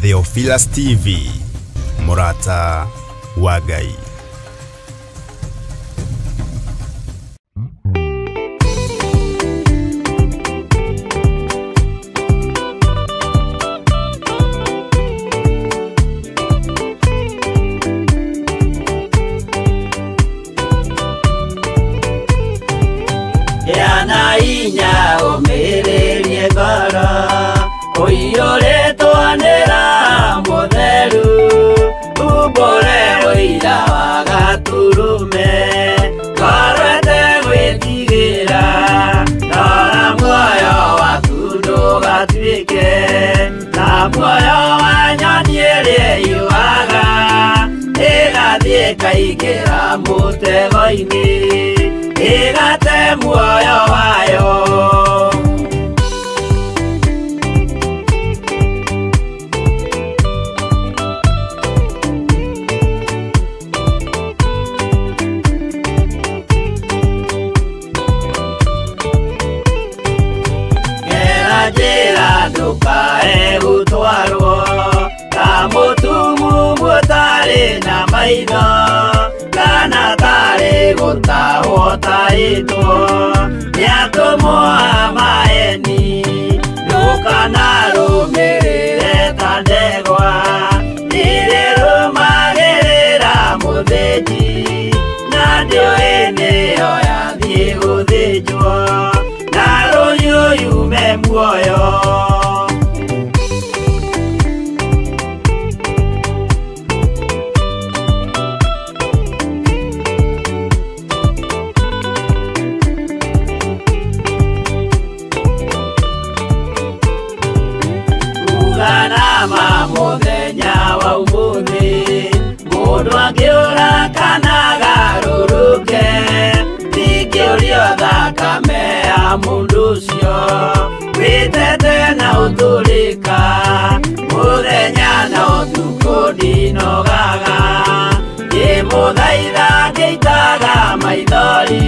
Theophilus TV, Murata wa Ngai. Yana inya umirerie ngoro uiyũrĩtwo nĩra mũtheru umbũre ũira wa Gaturume ngorwete gwĩtigĩra ndora muoyo waku ndũgatuĩke ta muoyo wa nyoni ĩrĩa yuaga ĩgathiĩ ĩkaingĩra mũtego-inĩ ĩgate muoyo wayo. Gera njĩra ndũkae gũtwarwo ta mũtumu mũtarĩ na maitho kana tarĩ gũtahwo taĩtwo nĩatũmwo a maeni ndũkanarũmĩrĩre ta ndegwa ĩrĩrũmagĩrĩra mũthĩnji na ndĩũĩ nĩyo yathiĩ gũthĩnjwo na rũhiũ yume muoyo. Mũthenya wa ũmũthĩ mũndũ angĩũra kana agarũrũke ndingĩũrio thakame ya mũndũ ũcio wĩtete na ũtũrĩka mũthenya na ũtukũ ndinogaga ngĩmũthaitha ngĩitaga maithori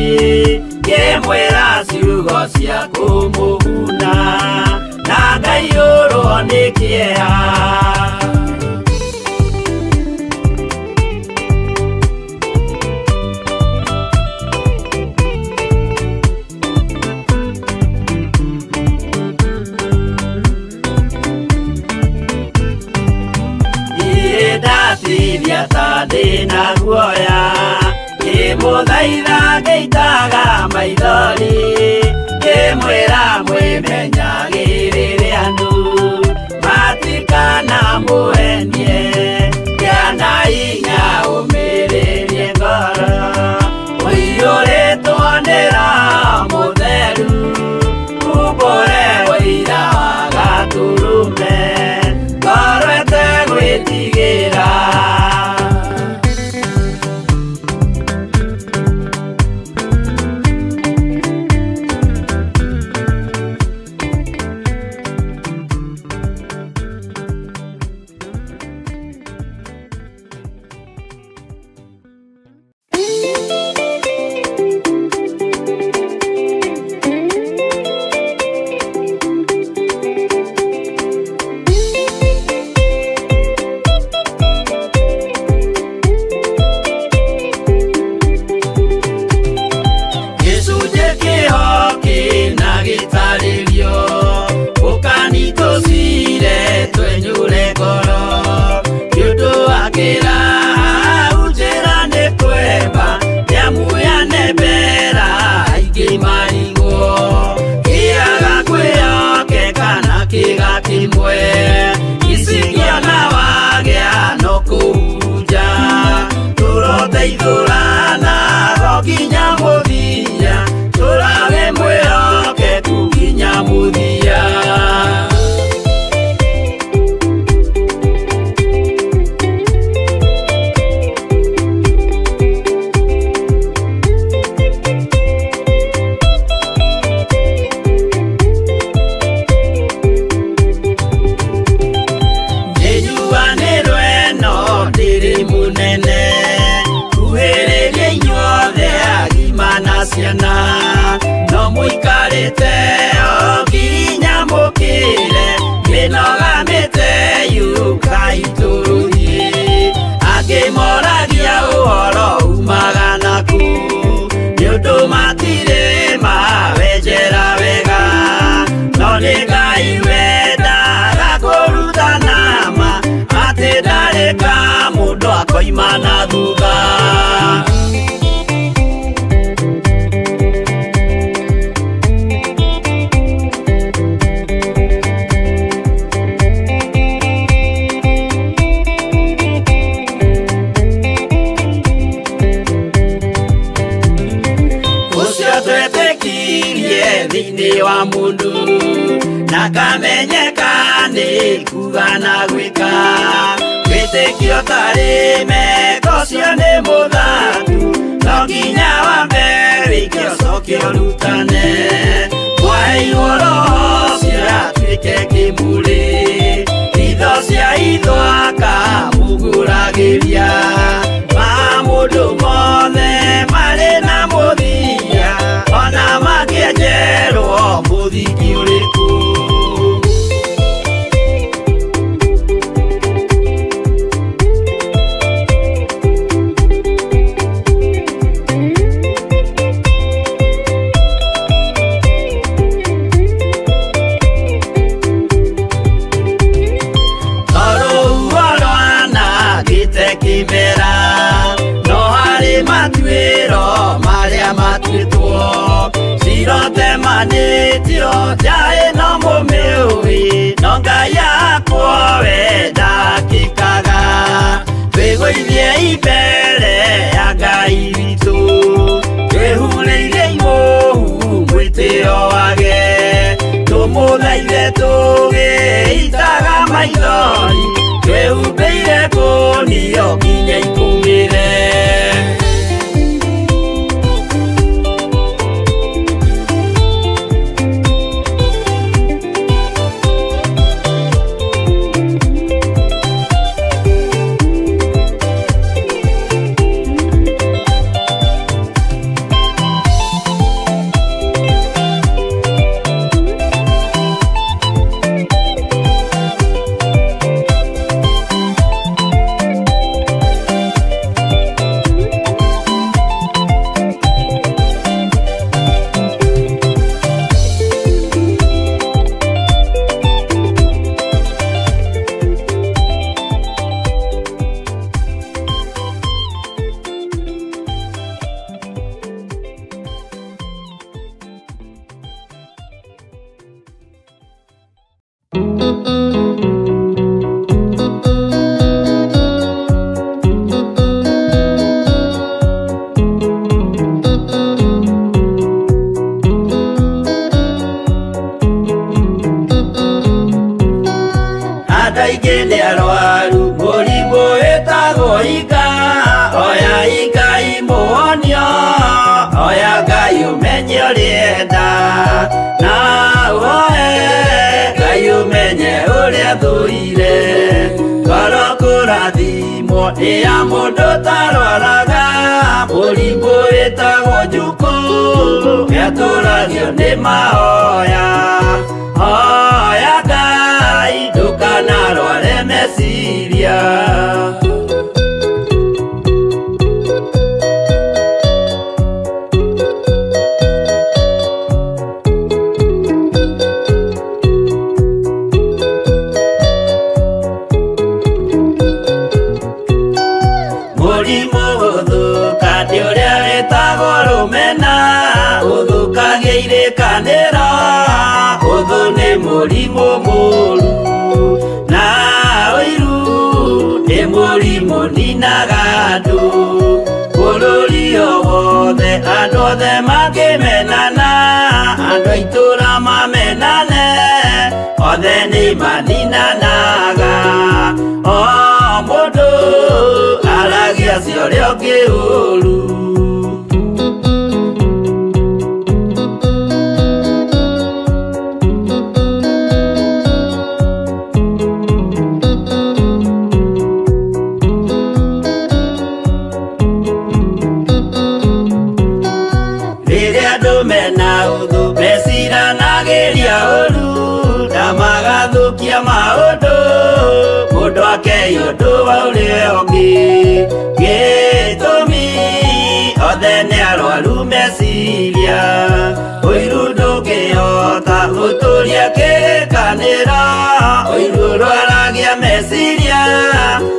ngĩmwĩra ciugo cia kũmũguna na ngaiyũrwo nĩ kĩeha. Ndatithia ta ndĩna guoya ngĩmũthaitha ngĩitaga maithori ngĩmwĩra mwĩmenyagĩrĩre andũ matikana mũhenie yana inya ũmĩrĩrie ngoro ũiyũrĩtwo nĩra mũtheru umbũre ũira wa Gaturume ngorwete gwĩtigĩra. twaima na thutha. Thini wa mundu na kamenyeka ni kuga na gwika witikio tari meko cio ni muthatu no nginya wambe wikio cokio rutane mwaihoro cio atuike kimuri itho cia ithwaka muguragiria ma mundu mothe mari na muthia ona makienjerwo muthiki uriku. Kimera no hari matuiro maria matuitwo sirote manitio jae no mumiui no ngai yakwa we ndakikaga twigũithie ibere ya ngai witũ twĩhurĩire imuhu mwĩtĩo wage tũmũthaithe tũgĩitaga maithori twĩhumbĩire ngũnio nginya ikumĩre. Ya mundu tarwaraga murimũ wĩtagwo njuku yatũragio nĩ mahoya hoya Ngai ndũkanarware meciria. Mũrimũ mũru na ũiru nĩ mũrimũ ninaga andũ bũrũri o wothe andũ othe makĩmenana andũ a itũũra mamenane othe nĩ maninanaga o mũndũ aragia cio ũrĩa ũngĩ ũru. Magathukia maundu mundu akeyundu wa uria ungi gitumi othe ni arwaru meciria uiru ndungihota guturia kirikanira uiru rwara Nĩũcenjagia meciria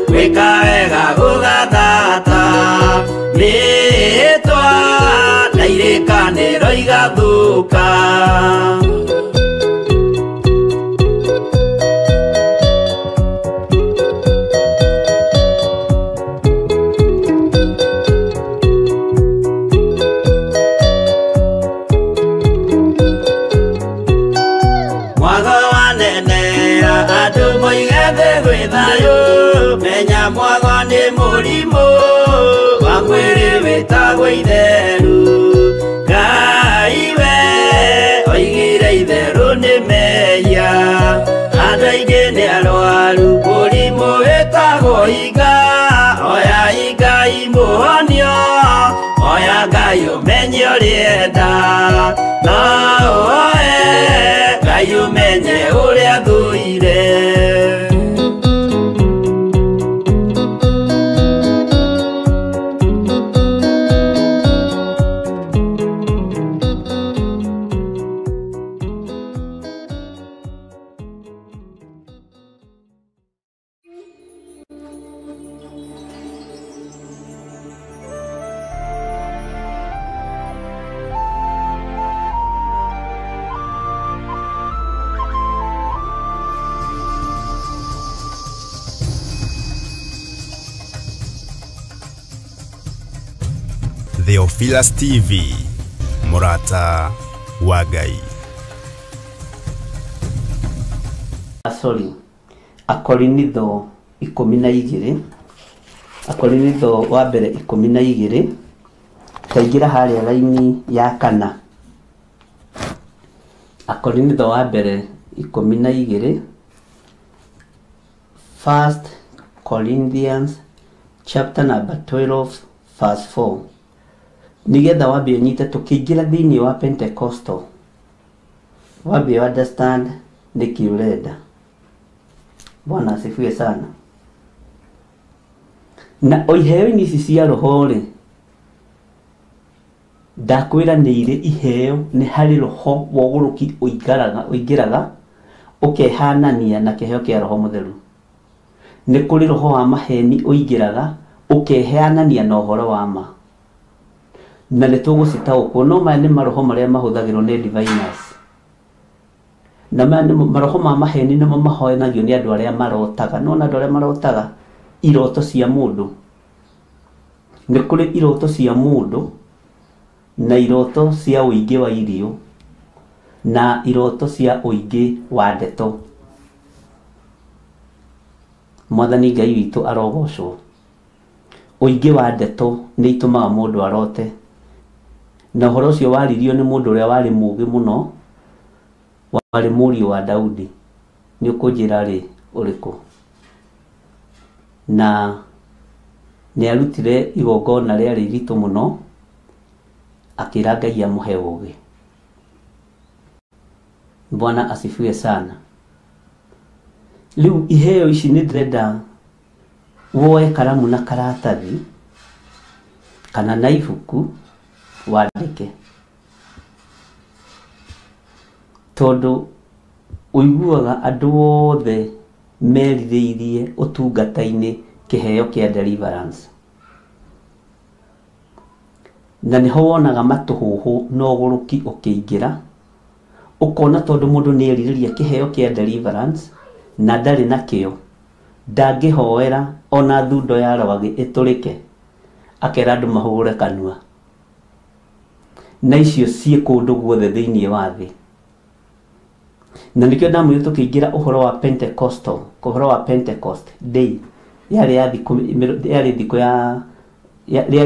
gwĩka wega gũgatata rĩtwa na irĩkanĩro igathũka. Menya mwago nĩ mũrimũ wa mwĩrĩ wĩtagwo itherũ. Ngai we oigire itherũ nĩ mehia. Andũ aingĩ nĩ arwaru mũrimũ wĩtagwo inga. Oya inga imũhonio, oya Ngai ũmenye ũrĩa enda. No oe Ngai ũmenye ũrĩa thũire. Theophilus TV, Murata wa Ngai. Akorinitho 12, Akorinitho wa mbere 12, taingira harĩa raini ya 4. Akorinitho wa mbere 12, 1 Corinthians chapter number 12 verse 4. Nigetha wambie nyite tukiingira thiini wa Pentecostal, wambie understand niki urenda. Bwana asifiwe sana. Na oiheo-inĩ ici cia roho ri, ndakwira nĩ ire iheo nĩ hari roho woguruki uingiraga ukehanania na kiheo kia roho mutheru. Nĩ kuri roho wa maheni uingiraga ukehanania na uhoro wa ma. Na nĩtũgũcitaũkwo no maya nĩ maroho marĩa mahũthagĩrwo nĩ diviners. Na maya nĩ maroho ma maheni nĩmo mahoyanagio nĩ andũ arĩa marotaga. No na andũ arĩa marotaga iroto cia mũndũ. Nĩ kũrĩ iroto cia mũndũ na iroto cia ũingĩ wa irio na iroto cia ũingĩ wa ndeto. Mwathani Ngai witũ arogocwo. Ũingĩ wa ndeto nĩ itumaga mũndũ arote. Na uhoro ũcio waririo nĩ mũndũ ũrĩa warĩ mũũgĩ mũno, warĩ mũriũ wa Daudi. Nĩ ũkũnjĩra rĩ ũrĩkũ? Na nĩ arutire igongona rĩarĩ iritũ mũno, akĩra Ngai amũhe ũũgĩ. Bwana asifiwe sana. Rĩu iheo ici nĩ ndĩrenda woe karamu na karatathi kana na ibuku wandike, tondu uiguaga andũ othe merirĩirie ũtungata-inĩ kĩheo kĩa deliverance. Na nĩho wonaga matũhũhũ na ũgũrũki ũkĩingĩra, ũkona tondũ mũndũ nĩ erirĩria kĩheo kĩa deliverance na ndarĩ nakĩo, ndangĩhoera ona thundo ya rwagĩ ĩtũrĩke, akera andũ mahũre kanua. Na icio ciĩ kũndũ guothe thĩinĩ wa thĩ. Na nĩkĩo ndamwĩra tũkĩingĩra ũhoro wa Pentecostal, ũhoro wa Pentecost day, yarĩ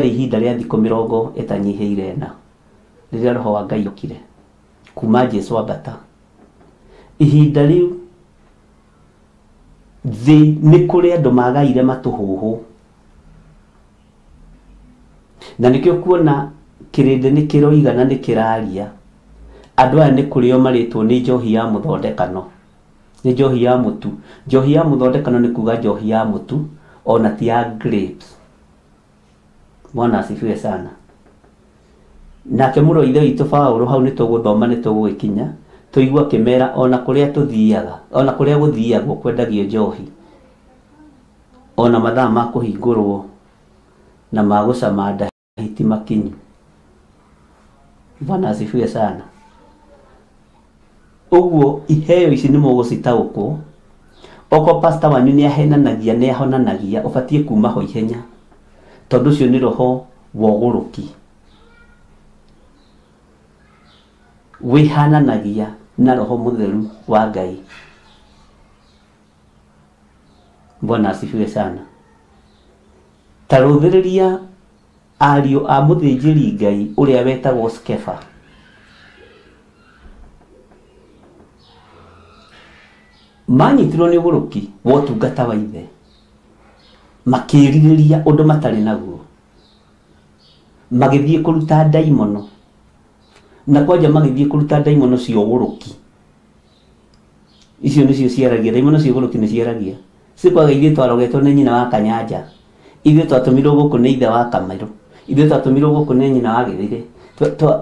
ihinda rĩa thikũ 40 ĩtanyihĩire na rĩrĩa roho wa Ngai okire kuma Jesu ambata. Ihinda rĩu thĩ nĩ kũrĩ andũ magaire matũhũhũ, na nĩkĩo kuona kĩrĩndĩ nĩ kĩroigana nĩ kĩraria. Andũ aya nĩ kũrĩo marĩtwo nĩ njohi ya mũthondekano, nĩ njohi ya mũtu. Njohi ya mũthondekano nĩ kuga njohi ya mũtu, ona ti ya grapes. Bwana asifiwe sana. Nake mũrũ ithe witũ Paulo hau nĩ tũgũthoma nĩ tũgũgĩkinya, tuigua kimera ona kuria tuthiaga ona kuria guthiagwo kwendagio njohi ona mathaa ma kuhingurwo na magucama ndahiti makinyu. Bwana asifiwe sana. Uguo iheo ici ni mugucitaukwo oko pastor wanyu ni ahenanagia ni ahonanagia ubatie kuma ho ihenya tondu cio ni roho woguruki wihananagia na roho mutheru wa Ngai. Bwana asifiwe sana. Taruthiriria ariu a muthinjiri Ngai uria wetagwo Skefa. Manyitirwo ni uguruki wotungata wa ithe makiririria undu matari naguo magithie kuruta daimono na kwaja magithie kuruta daimono cio uguruki icio nicio ciaragia daimono cio uguruki ni ciaragia sikwaga ithe twarogetwo ni nyina wa Kanyanja ithe twatumirwo guku ni ithe wa Kamairu ithe twatumirwo guku ni nyina wa Githire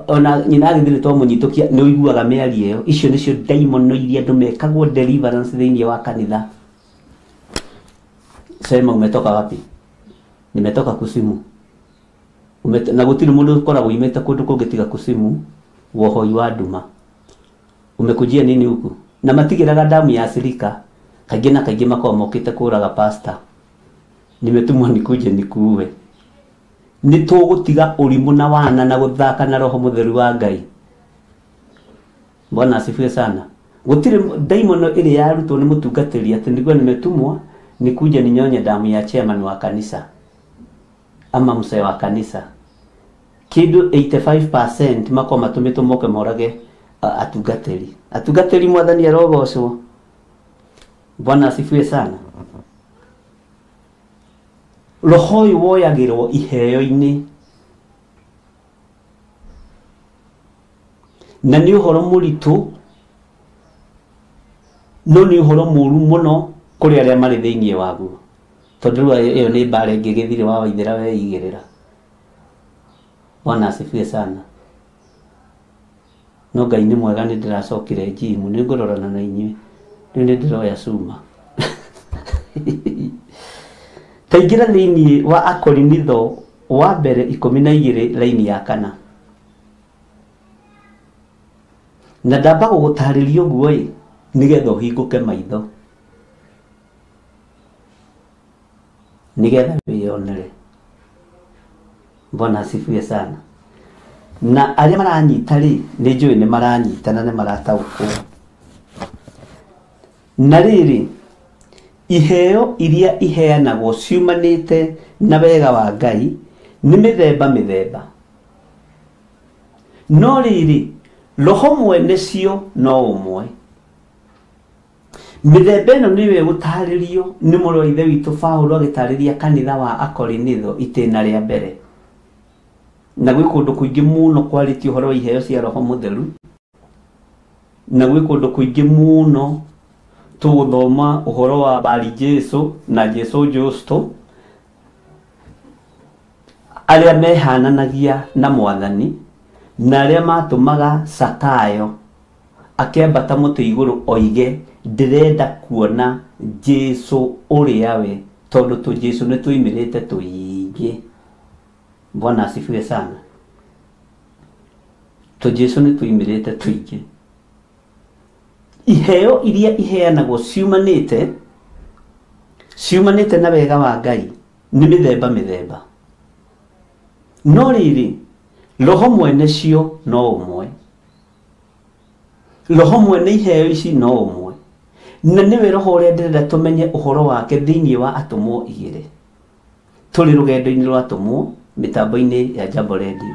ona nyina wa Githire twamunyitukia ni uiguaga miario iyo icio nicio daimono iria andu mekagwo deliverance thiini wa kanitha. Sema umetoka wapi? Nimetoka Kusimu. Na gutiri mundu ukoragwo imeta kundu kungitiga Kusimu wohoi wa nduma. Umekujia nini huku? Na matigiraga damu ya Sirika kaingĩ na kaingĩ makao mokite kuraga pastor. Nimetumwa nikuje nikuwe. Ni tugutiga urimu na wana na guthaka na roho mutheru wa Ngai. Bwana asifiwe sana. Gutiri daimono ile yarutwo ni mutungatiri ati ndigwa nimetumwa nikuje ninyonye damu ya chairman wa kanisa ama mzee wa kanisa. Kidu 85% mako matumito moke morage atugateri mwathani arogocwo. Bwana asifiwe sana. Roho uyu woyagirwo iheo-ini na ni uhoro muritu no ni uhoro muru muno kuri aria mari thiini waguo tondu iyo ni mbare ngigithire wa Waithera weigirira. Bwana asifiwe sana. No Ngai ni mwega ni ndiracokire jimu ni ngororana na inyuĩ ni ndiroya cuma. Taingira thiini wa Akorinitho wa mbere 12 laini ya 4. Na ndamba gugutariria uguo nigetha uhinguke maitho nigetha wionere. Bwana asifiwe sana. Na aria maranyita ri ni njui ni maranyita na ni marataukwo. Na riri iheo iria iheanagwo ciumanite na wega wa Ngai ni mithemba. No riri roho mwene cio no umwe. Mithemba ĩno niwe gutaririo ni mũrũ ithe witũ Paulo agitariria kanitha wa Akorinitho itĩna rĩa mbere. Na gwĩ kũndũ kũingĩ mũno kwarĩtio ũhoro wa iheo cia roho mutheru. Na gwĩ kũndũ kũingĩ mũno tuguthoma ũhoro wa Bari Jesu na Jesu Justo aria mehananagia na Mwathani na aria matumaga Sakayo akĩambata mũtĩ igũrũ oige ndirenda kuona Jesu uria we tondu tu Jesu ni tuimirite tuingi. Bwana asifiwe sana. Tu Jesu ni tuimirite tuingi. Iheo iria iheanagwo ciumanite na wega wa Ngai ni mithemba. No riri roho mwene cio no umwe. Roho mwene iheo ici no umwe. Na niwe roho uria ndirenda tumenye uhoro wake thiini wa atumwo 2. Tuli rugendo-ini rwa atumwo mitambo-ini ya Jambo Radio.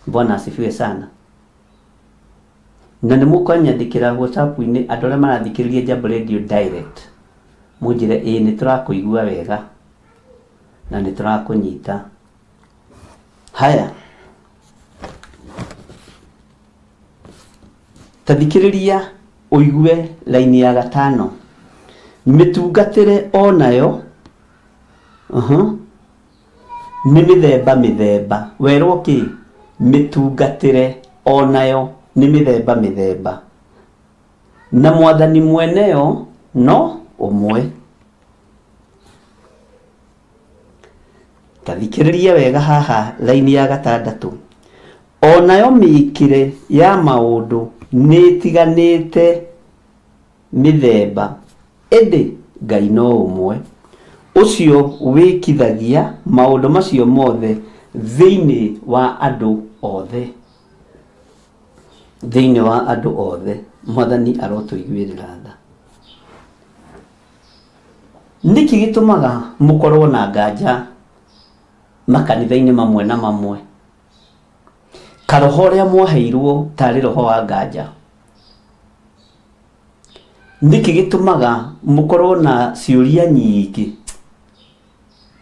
Bwana asifiwe sana. Na nĩ mũkwanyandĩkĩra WhatsApp-inĩ andũ arĩa marathikĩrĩria Jambo Radio direct. Mũnjĩre nĩ tũrakũigua wega na nĩ tũrakũnyita. Haya. Tathikĩrĩria uigue laini ya 5. Mitungatĩre onayo ni mithemba. Werwo ki mitungatĩre onayo ni mithemba. na mwathani mweneo no umwe. Tathikiriria wega haha laini ya 6. Onayo mikire ya maundu nitiganite mithemba indi Ngai no umwe ucio wikithagia maundu macio mothe thiini wa andu othe. Thiini wa andu othe. Mwathani arotuiguirira tha. Niki gitumaga mukorwo na nganja makanitha-ini mamwe na mamwe? Karoho ria mwaheirwo tari roho wa nganja. Niki gitumaga mukorwo na ciuria nyingi?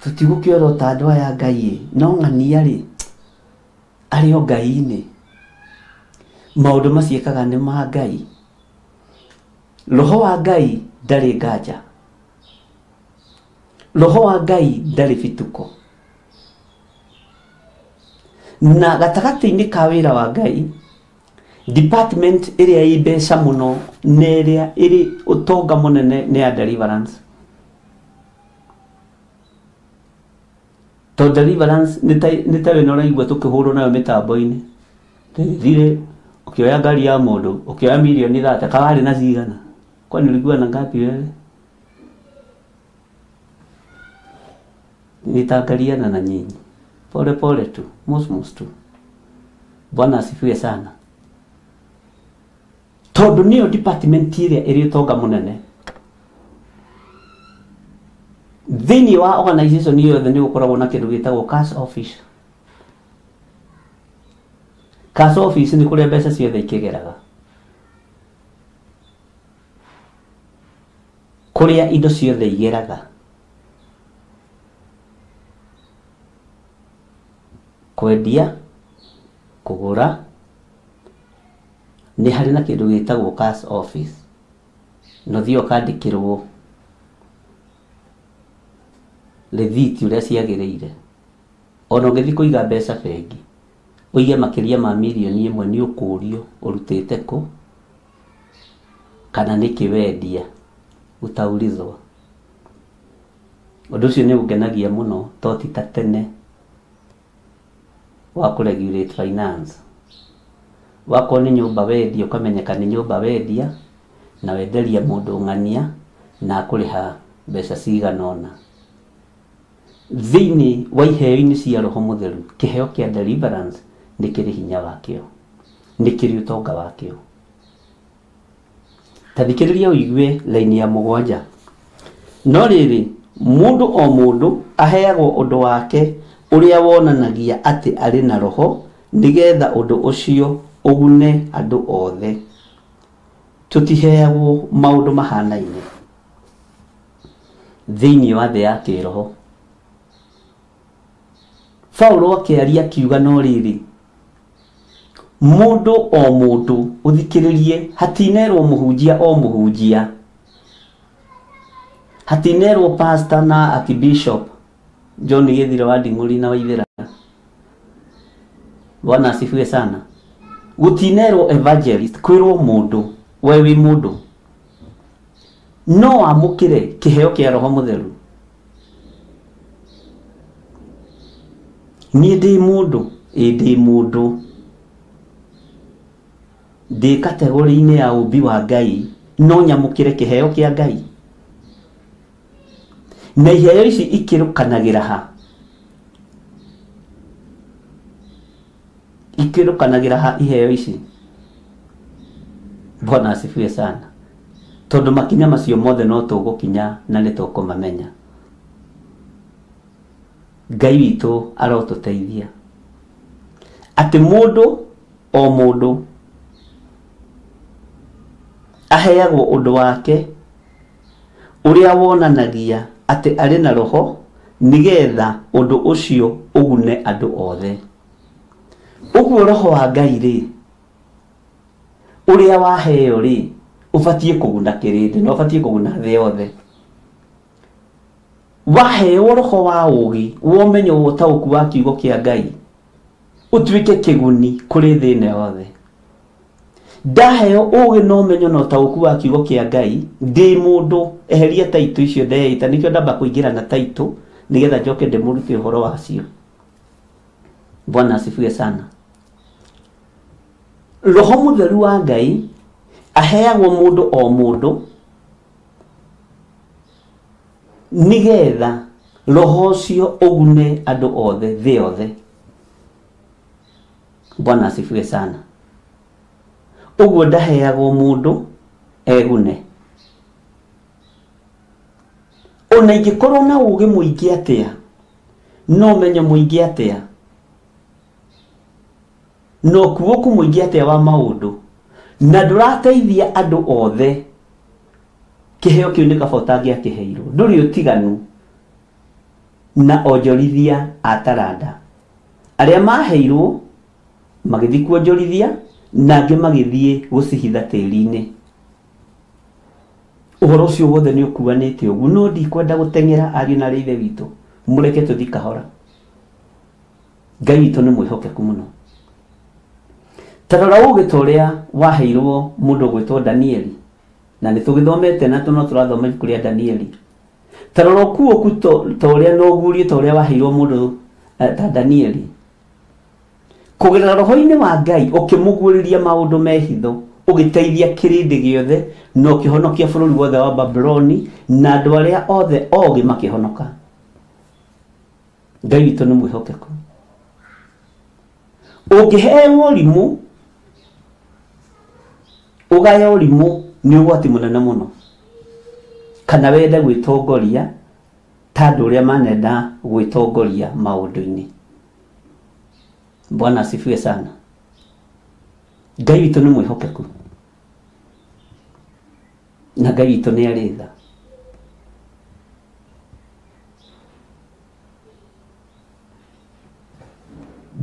Tutigukio ta andu aya Ngai no ng'ania ri ari o Ngai-ini. Maundu maciekaga ni ma Ngai. Roho wa Ngai ndari nganja. Roho wa Ngai ndari bituko. Na gatagati-ini ka wira wa Ngai, department iria ibeca muno ne iria iri utonga munene ni ya deliverance. To deliverance ni tawe no raigua tukihurwo nayo mitambo-ini. Thire ukioya ngari ya mundu, ukioya milioni 30 kawari na cigana. Kwani ulikuwa na ngapi wewe? Nitakaliana na nyinyi. Pole pole tu, mos tu. Bwana asifiwe sana. Tondu niyo department iria iri utonga munene. Thiini wa organization yothe ni gukoragwo na kindu gitagwo cash office. Cash office ni kuria mbeca ciothe ikigeraga. Kuria indo ciothe igeraga. Kwendia, kugura, ni hari na kindu gitagwo cash office. No thio kandikirwo rethiti uria ciagiriire. Ono ngithi kuiga mbeca bengi, uige makiria ma milioni 1 ni ukurio urutite ku kana niki wendia utaulizwa. Undu ucio ni ungenagia muno to ti ta tene wa kuregulate finance. Wako ni nyumba wendia ukamenyeka ni nyumba wendia na wenderia mundu ng'ania na kuriha mbeca ciganona. Thiini wa iheo-ini cia Roho Mutheru, kiheo kia deliverance ni kiri hinya wakio, ni kiri utonga wakio. Tathikiriria uigue laini ya 7. No riri mundu o mundu aheagwo undu wake uria wonanagia ati ari na roho nigetha undu ucio ugune andu othe. Tutiheagwo maundu mahanaine thiini wa thĩ ya kiroho. Paulo akiaria kiuga no riri mundu o mundu uthikiririe, hatinerwo muhunjia o muhunjia, hatinerwo pastor na archbishop John Githire wa Nding'uri na Waithera. Bwana asifiwe sana. Gutinerwo evangelist, kwirwo mundu we wi mundu no amukire kiheo kia Roho Mutheru. Ni ndi mundu, ndi mundu, ndi kategori-ini ya ubi wa Ngai, no nyamukire kiheo kia Ngai. Na iheo ici ikirukanagira ha? Ikirukanagira ha iheo ici? Bwana asifiwe sana. Tondu makinya macio mothe no tugukinya na ni tukumamenya. Ngai witu arotuteithia ati mundu o mundu aheagwo undu wake uria wonanagia ati ari na roho nigetha undu ucio ugune andu othe. Uguo roho wa Ngai ri uria waheo ri ubatie kuguna kirindi, no ubatie kuguna thĩ yothe. Waheo roho wa ugi womenyo utauku wa kiugo kia Ngai utuike kiguni kuri thĩ yothe. ndaheo ũgĩ no menyo no taũku wa kiugo kĩa Ngai ndĩ mũndũ eheria taitũ icio ndeita nĩkĩo ndamba kũingĩra na taitũ nĩgetha njoke ndĩmũrute ũhoro wacio. Bwana asifiwe sana. Roho Mũtheru wa Ngai aheagwo mũndũ o mũndũ nĩgetha roho ũcio ũgune andũ othe thĩ yothe. Bwana asifiwe sana. Ũguo ndaheagwo mũndũ egune. Ona ingĩkorwo na ũgĩ mũingĩ atĩa, no menye mũingĩ atĩa, no kuoku mũingĩ atĩa wa maũndũ, na ndũrateithia andũ othe, kĩheo kĩu nĩ kaba ũtangĩakĩheirwo. Ndũrĩ ũtiganu na onjorithia a taranda arĩa maheirwo magĩthiĩ kuonjorithia na angĩ magĩthiĩ gũcihitha tĩri-inĩ. Ũhoro ũcio wothe nĩ ũkuanĩte ũguo, no ndikwenda gũteng'era ariũ na ithe witũ, mũreke tũthiĩ kahora. Ngai witũ nĩ mwĩhokeku mũno. Tarora ũgĩ ta ũrĩa waheirwo mũndũ gwĩtwo Danieli, na nĩ tũgĩthomete na no tũrathoma ibuku rĩa Danieli. Tarora ũkuoku ta ũrĩa no ũguũrio ta ũrĩa waheirwo mũndũ ta Danieli. Kũgerera roho-inĩ wa Ngai ũkĩmũguũrĩria maũndũ mehitho, ũgĩteithia kĩrĩndĩ gĩothe na ũkĩhonokia bũrũri wothe wa Babuloni na andũ arĩa othe ogĩ makĩhonoka. Ngai witũ nĩ mwĩhokeku. Ũngĩheo ũrimũ ũgaya ũrimũ nĩ ũgwati mũnene mũno, kana wende gwĩtongoria ta andũ ũrĩa manenda gwĩtongoria maũndũ-inĩ. Bwana asifiwe sana. Ngai witũ nĩ mwĩhokeku na Ngai witũ nĩ arĩ tha.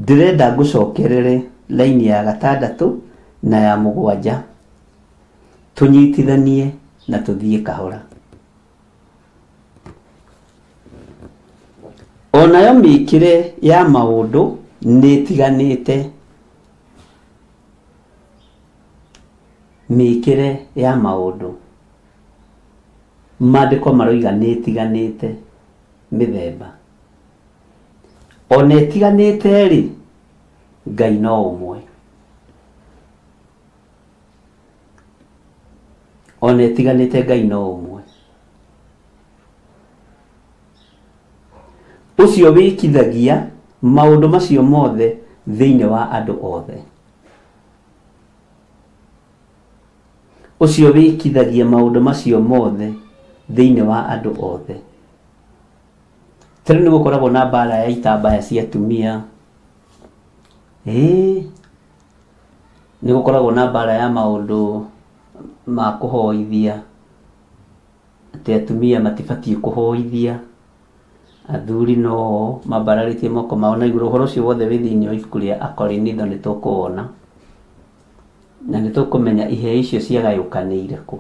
Ndĩrenda ngũcokerere laini ya 6 na ya 7 tũnyitithanie na tũthiĩ kahora. Onayo mĩkĩre ya maũndũ nĩ tiganĩte. Mĩkĩre ya maũndũ maandĩko maroiga nĩ tiganĩte mĩthemba. Ona ĩtiganĩte rĩ, Ngai no ũmwe. Ona ĩtiganĩte, Ngai no ũmwe. Ũcio wĩkithagia maũndũ macio mothe thĩinĩ wa andũ othe. Ũcio wĩkithagia maũndũ macio mothe thĩinĩ wa andũ othe. Tene nĩ gũkoragwo na mbara ya itambaya cia atumia. Nĩ gũkoragwo na mbara ya maũndũ ma kũhoithia, atĩ atumia matibatiĩ kũhoithia, athuri no mambararĩtie moko mao na igũrũ. Ũhoro ũcio wothe wĩ thĩinĩ wa ibuku rĩa Akorinitho nĩ tũkuona, na nĩ tũkũmenya iheo icio ciagayũkanĩire kũ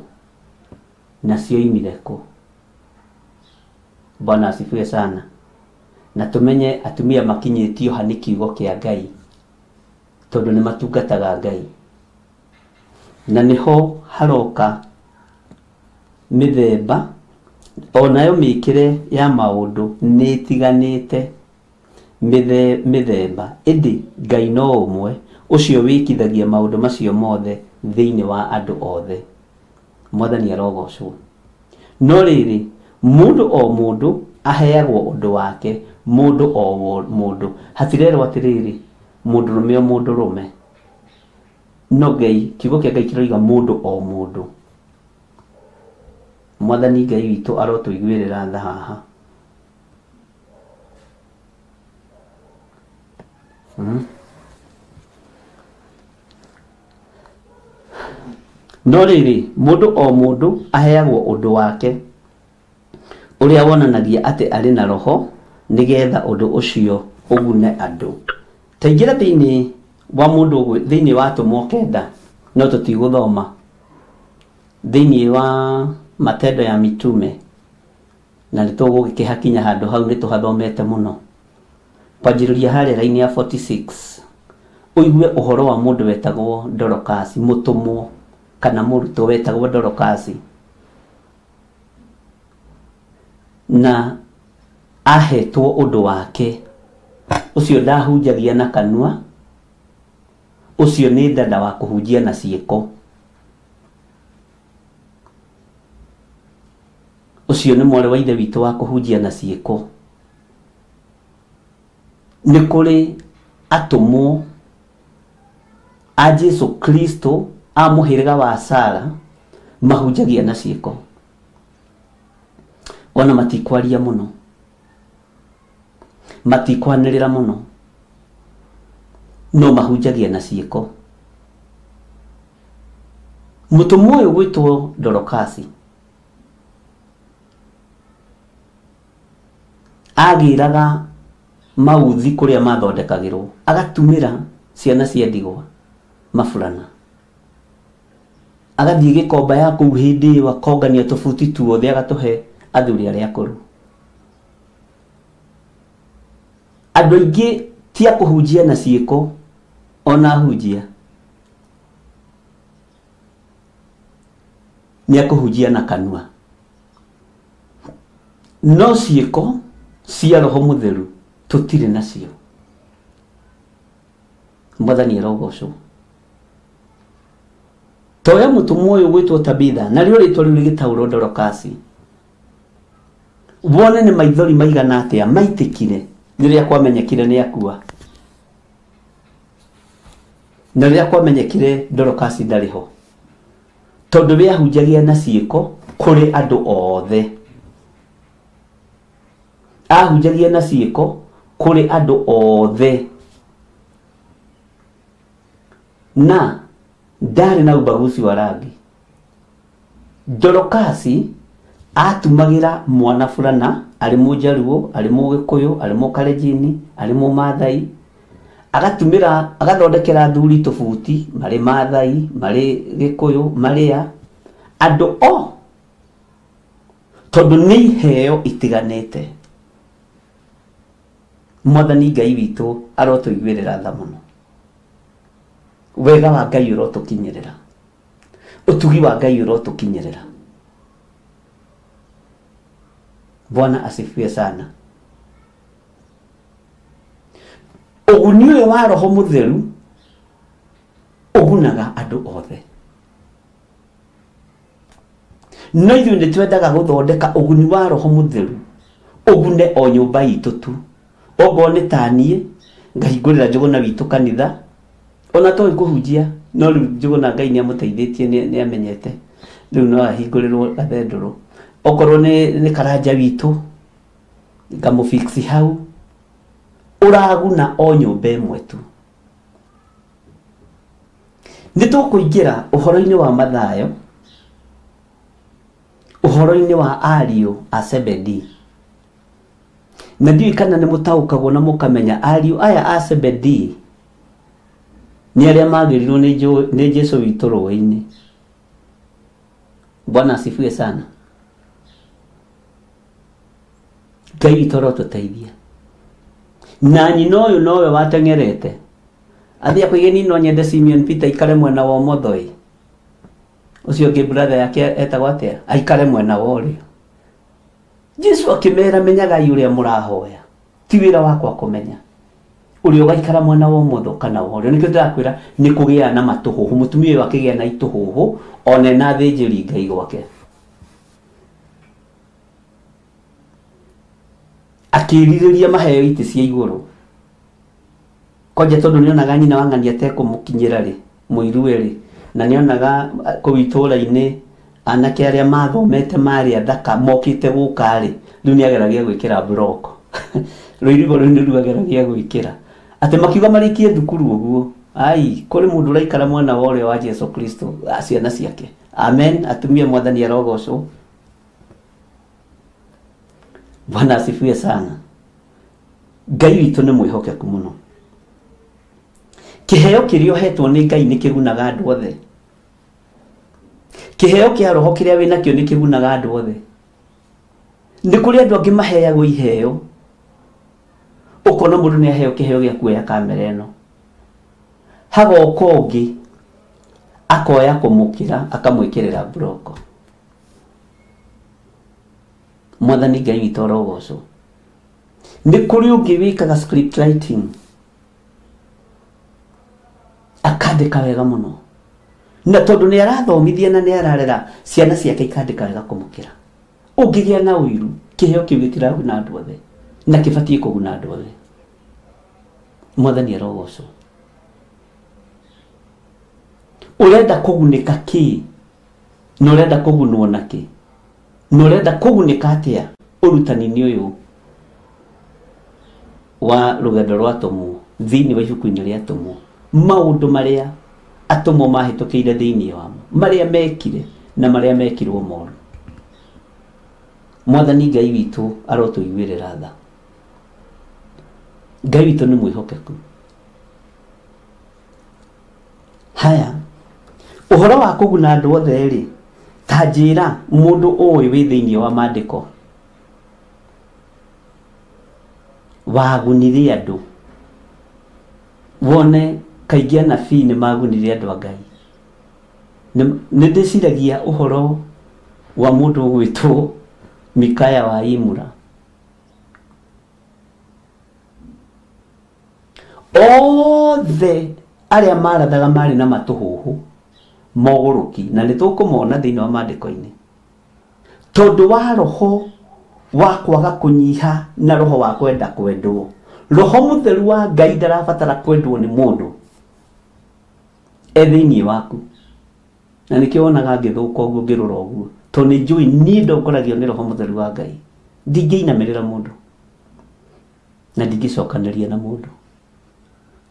na cioimire kũ. Bwana asifiwe sana. Na tũmenye atumia makinyĩtio ha nĩ kiugo kĩa Ngai, tondũ nĩ matungataga Ngai, na nĩho haroka mĩthemba. Onayo mĩkĩre ya maũndũ nĩ ĩtiganĩte mĩthemba, ĩndĩ Ngai no ũmwe, ũcio wĩkithagia maũndũ macio mothe thĩinĩ wa andũ othe. Mwathani arogocwo. No rĩrĩ, mũndũ o mũndũ aheagwo ũndũ wake, mũndũ o mũndũ. Hatirerwo atĩrĩrĩ mũndũrũme o mũndũrũme, no Ngai, kiugo kĩa Ngai kĩroiga mũndũ o mũndũ. Mwathani Ngai witũ arotũiguĩrĩra tha haha. No rĩrĩ, mũndũ o mũndũ aheagwo ũndũ wake ũrĩa wonanagia atĩ arĩ na roho, nĩgetha ũndũ ũcio ũgune andũ. Taingĩra thĩinĩ wa mũndũ thĩinĩ wa Atũmwo 9, no tũtigũthoma thĩinĩ wa Matendo ya Mitume, na nĩ tũgũgĩkĩhakinya handũ hau nĩ tũhathomete mũno. Kwanjĩrĩria harĩa raini ya 46 uigue uhoro wa mundu wetagwo Dorcas, mutumwo kana murutwo wetagwo Dorcas, na ahetwo undu wake ucio ndahunjagia na kanua, ucio ni dada wa kuhunjia na ciiko, ucio ni mwari wa ithe witu wa kuhunjia na ciiko. Ni kuri atumwo a Jesu Kristo a muhiriga wa Sara mahunjagia na ciiko, ona matikwaria muno, matikwanirira muno, no mahunjagia na ciiko. Mutumwo uyu gwitwo Dorcas agiraga mauthi kuria mathondekagirwo, agatumira ciana cia ndigwa mafurana, agathie gikomba ya kuu hindi wakongania tubuti tuothe agatuhe athuri aria akuru. Andu aingi tia kuhunjia na ciiko, ona hunjia ni akuhunjia na kanua, no ciiko cia Roho Mutheru tutire nacio. Mwathani arogocwo. Toya mutumwo uyu gwitwo Tabitha, na rio ritwa riu rigitaurwo Dorcas, wone ni maithori maigana atia maitikire riria kwamenyekire ni akua, na riria kwamenyekire Dorcas ndariho, tondu we ahunjagia na ciiko kuri andu othe, ahunjagia na ciiko kuri andu othe, na ndari na ubaguzi wa rangi. Dorcas atumagira mwana fulana ari mujaruo, ari mugikuyu, ari mukarejini, ari mumathai, agatumira agathondekera thuri tubuti mari mathai, mari gikuyu, maria andu o, tondu ni iheo itiganite. Mwathani Ngai witu arotuiguirira tha muno, wega wa Ngai urotukinyirira, utugi wa Ngai urotukinyirira. Bwana asifiwe sana. Uguni uyu wa Roho Mutheru ugunaga andu othe, no ithuĩ nĩ twendaga guthondeka uguni wa Roho Mutheru ugune o nyumba itu tu. Ogo nĩ tanie ngahingũrĩra Njũgũna witũ kanitha, ona toĩ kuhunjia, no rĩu Njũgũna Ngai nĩ amũteithĩtie, nĩ amenyete rĩu no ahingũrĩrwo gathendũrũ. Okorwo nĩ Karanja witũ ngamũfix hau, uraguna o nyumba ĩmwe tu. Nĩ tũkũingĩra ũhoro-inĩ wa Mathayo, ũhoro-inĩ wa ariũ a Zebedi, na ndiũĩ kana nĩ mũtaũkagwo na mũkamenya ariũ aya a Zebedi nĩ arĩa magĩrirwo nĩ Jesũ witũ rũĩ-inĩ. Bwana asifiwe sana. Ngai witũ arotũteithia. Na nyina ũyũ nowe wateng'erete athia kwĩgeni no nyende Simeon Peter aikare mwena wa ũmotho, ucio ũngĩ brother yake etagwo atia aikare mwena wa ũrĩo. Jesu akimera menyagai uria murahoya, ti wira wakwa kumenya uria ugaikara mwena wa ũmotho kana wa ũrĩo. Nikio ndirakwira ni kugia na matuhuhu, mutumia wake gia na ituhuhu one na thĩnjĩri Ngai gwake, akiririria maheo iti cia iguru. Koja tondu nionaga nyina wa ng'ania tekumukinyira ri muiruwe ri, na nionaga kũu itũũra-inĩ anake aria mathomete mari athaka mokite guka ri, riu ni ageragia gwikira block ruirigo ru ni ru ageragia gwikira ati makiuga marikie thukuru uguo. Ai, kuri mundu uraikara mwana wa ũrĩo wa Jesu Kristo ciana ciake. Amen. Atumia Mwathani arogocwo. Bwana asifiwe sana. Ngai witũ nĩ mwĩhokeku muno. Kiheo kirio hetwo ni Ngai ni kigunaga andu othe. Kiheo kia roho kiria wina kio ni kigunaga andu othe. Ni kuri andu angi maheagwo iheo, ukona mundu ni aheo kiheo gia kuoya kamera ino, hagoka ũngĩ akoya kũmũkĩra akamwĩkĩrĩra broko. Mwathani Ngai witũ arogocwo. Nĩ kũrĩ ũngĩ wĩkaga script writing, akandĩka wega mũno, na tondũ nĩ arathomithia na nĩ ararera ciana ciake ikandĩka wega kũmũkĩra. Ũngĩgĩa na ũiru, kĩheo kĩu gĩtiraguna andũ othe na kĩbatiĩ kũguna andũ othe. Mwathani arogocwo. Ũrenda kũgunĩka kĩ? Na ũrenda kũgunwo na kĩ? Na ũrenda kũgunĩka atĩa ũrutani-inĩ ũyũ wa rũgendo rwa atũmwo thĩinĩ wa ibuku-inĩ rĩa atũmwo? Maũndũ marĩa atũmwo mahĩtũkĩire thĩinĩ wamo, marĩa mekire na marĩa mekirwo moru. Mwathani Ngai witũ arotũiguĩrĩra tha. Ngai witũ nĩ mwĩhokeku. Haya, ũhoro wa kũguna andũ othe rĩ, ta njĩra mũndũ ũĩ wĩ thĩinĩ wa maandĩko wagunire andũ, wone kaingĩ anabii nĩ magunire andũ a Ngai. Nĩ ndĩciragia ũhoro wa mũndũ ũgwĩtwo Mikaya wa Imura. Othe arĩa marathaga marĩ na matũhũhũ mogũrũki, na nĩ tũkũmona thĩinĩ wa maandĩko-inĩ, tondũ wa roho wa kwaga kũnyiha na roho wa kwenda kwendwo. Roho Mũtheru wa Ngai ndarabatara kwendwo nĩ mũndũ thĩinĩ waku, na nĩkĩo wonaga ngĩthũka ũguo ngĩrora ũguo, tondũ nĩ njũĩ niĩ ndongoragio nĩ Roho Mũtheru wa Ngai. Ndingĩinamĩrĩra mũndũ na ndingĩcokanĩria na mũndũ,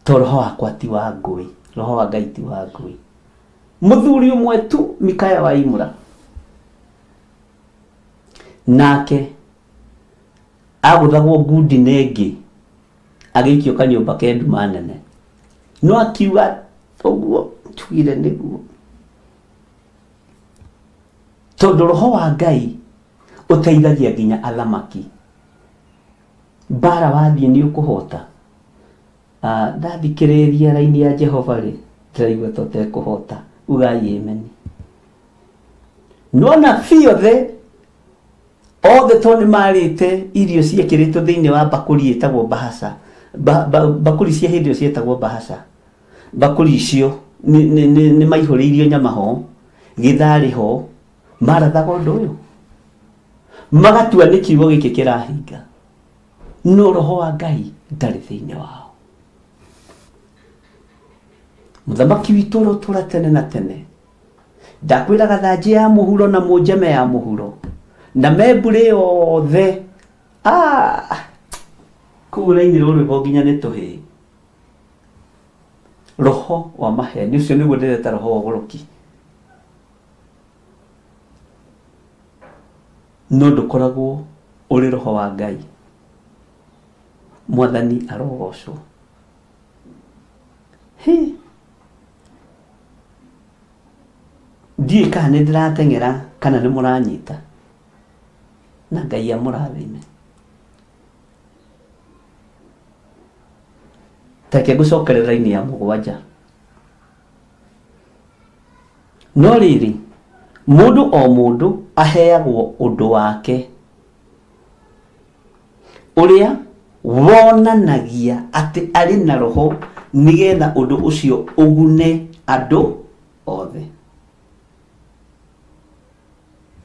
tondũ roho wakwa ti wa ngũĩ, roho wa Ngai ti wa ngũĩ. Mũthuri ũmwe tu Mikaya wa Imura, nake agũthagwo ngundi nengĩ agĩikio kanyũmba ke nduma nene, no akiuga ũguo tugire nĩguo, tondũ roho wa Ngai ũteithagia nginya athamaki. Mbara wathiĩ nĩ ũkũhota. Ndathikĩrĩria raini ya Jehova rĩ, ndĩraigua tũtekũhota. Ugai amen. No nabii othe to nĩ marĩte irio ciekĩrĩtwo thĩinĩ wa bakũri ĩtagwo bahasha. Bakũri cia hĩndĩ ĩyo cietagwo bahasha. Bakũri icio nĩ maihũrĩirio nyama ho, gĩtharĩ ho, marathaga ũndũ ũyũ, magatua nĩ kiugo gĩkĩ kĩrahinga, no roho wa Ngai ndarĩ thĩinĩ wao. Mũthamaki witũ ũrotũra tene na tene, ndakwĩraga thanjĩ ya mũhuro na mũnjeme ya mũhuro na membũrĩ othe kũgũra-inĩ rũrũ ho nginya nĩ tũhĩ. Roho wa maheni ũcio nĩguo ndĩreta roho wa ũgũrũki, no ndũkoragwo ũrĩ roho wa Ngai. Mwathani arogocwo. Ndiĩ kana nĩ ndĩrateng'era kana nĩ mũranyita, na Ngai amũrathime. Take ngũcokerera raini ya mũgwanja. No rĩrĩ, mũndũ o mũndũ aheagwo ũndũ wake ũrĩa wonanagia atĩ arĩ na roho, nĩgetha ũndũ ũcio ũgune andũ othe.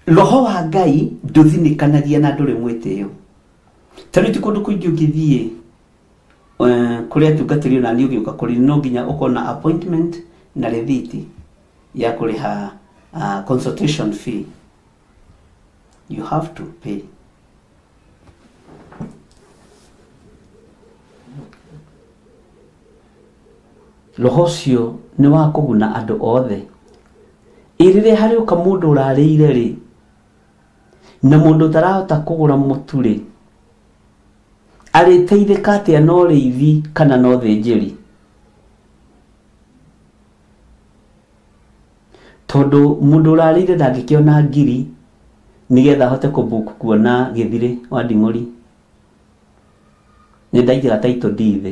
Roho wa Ngai ndũthinĩkanagia na ndũrĩ mwĩtĩo. Tarĩu ti kũndũ kũingĩ ũngĩthiĩ kũrĩa atungatĩri na niĩ ũgĩũka kũrĩ, no nginya ũkorwo na appointment na rĩthiti ya kũrĩha consultation fee. You have to pay. Roho ũcio nĩ wa kũguna andũ othe. Rĩrĩa harĩ ũka mũndũ ũrarĩire rĩ, na mũndũ ũtarahota kũgũra mũtu rĩ, arĩteithĩka atĩa na ũrĩithi kana na ũthĩnjĩri? Tondũ mũndũ ũrarĩire ndangĩkĩona ngiri nĩgetha ahote kũbuku kuona gĩthirĩ wa Nding'ori. nĩ ndaigira title deed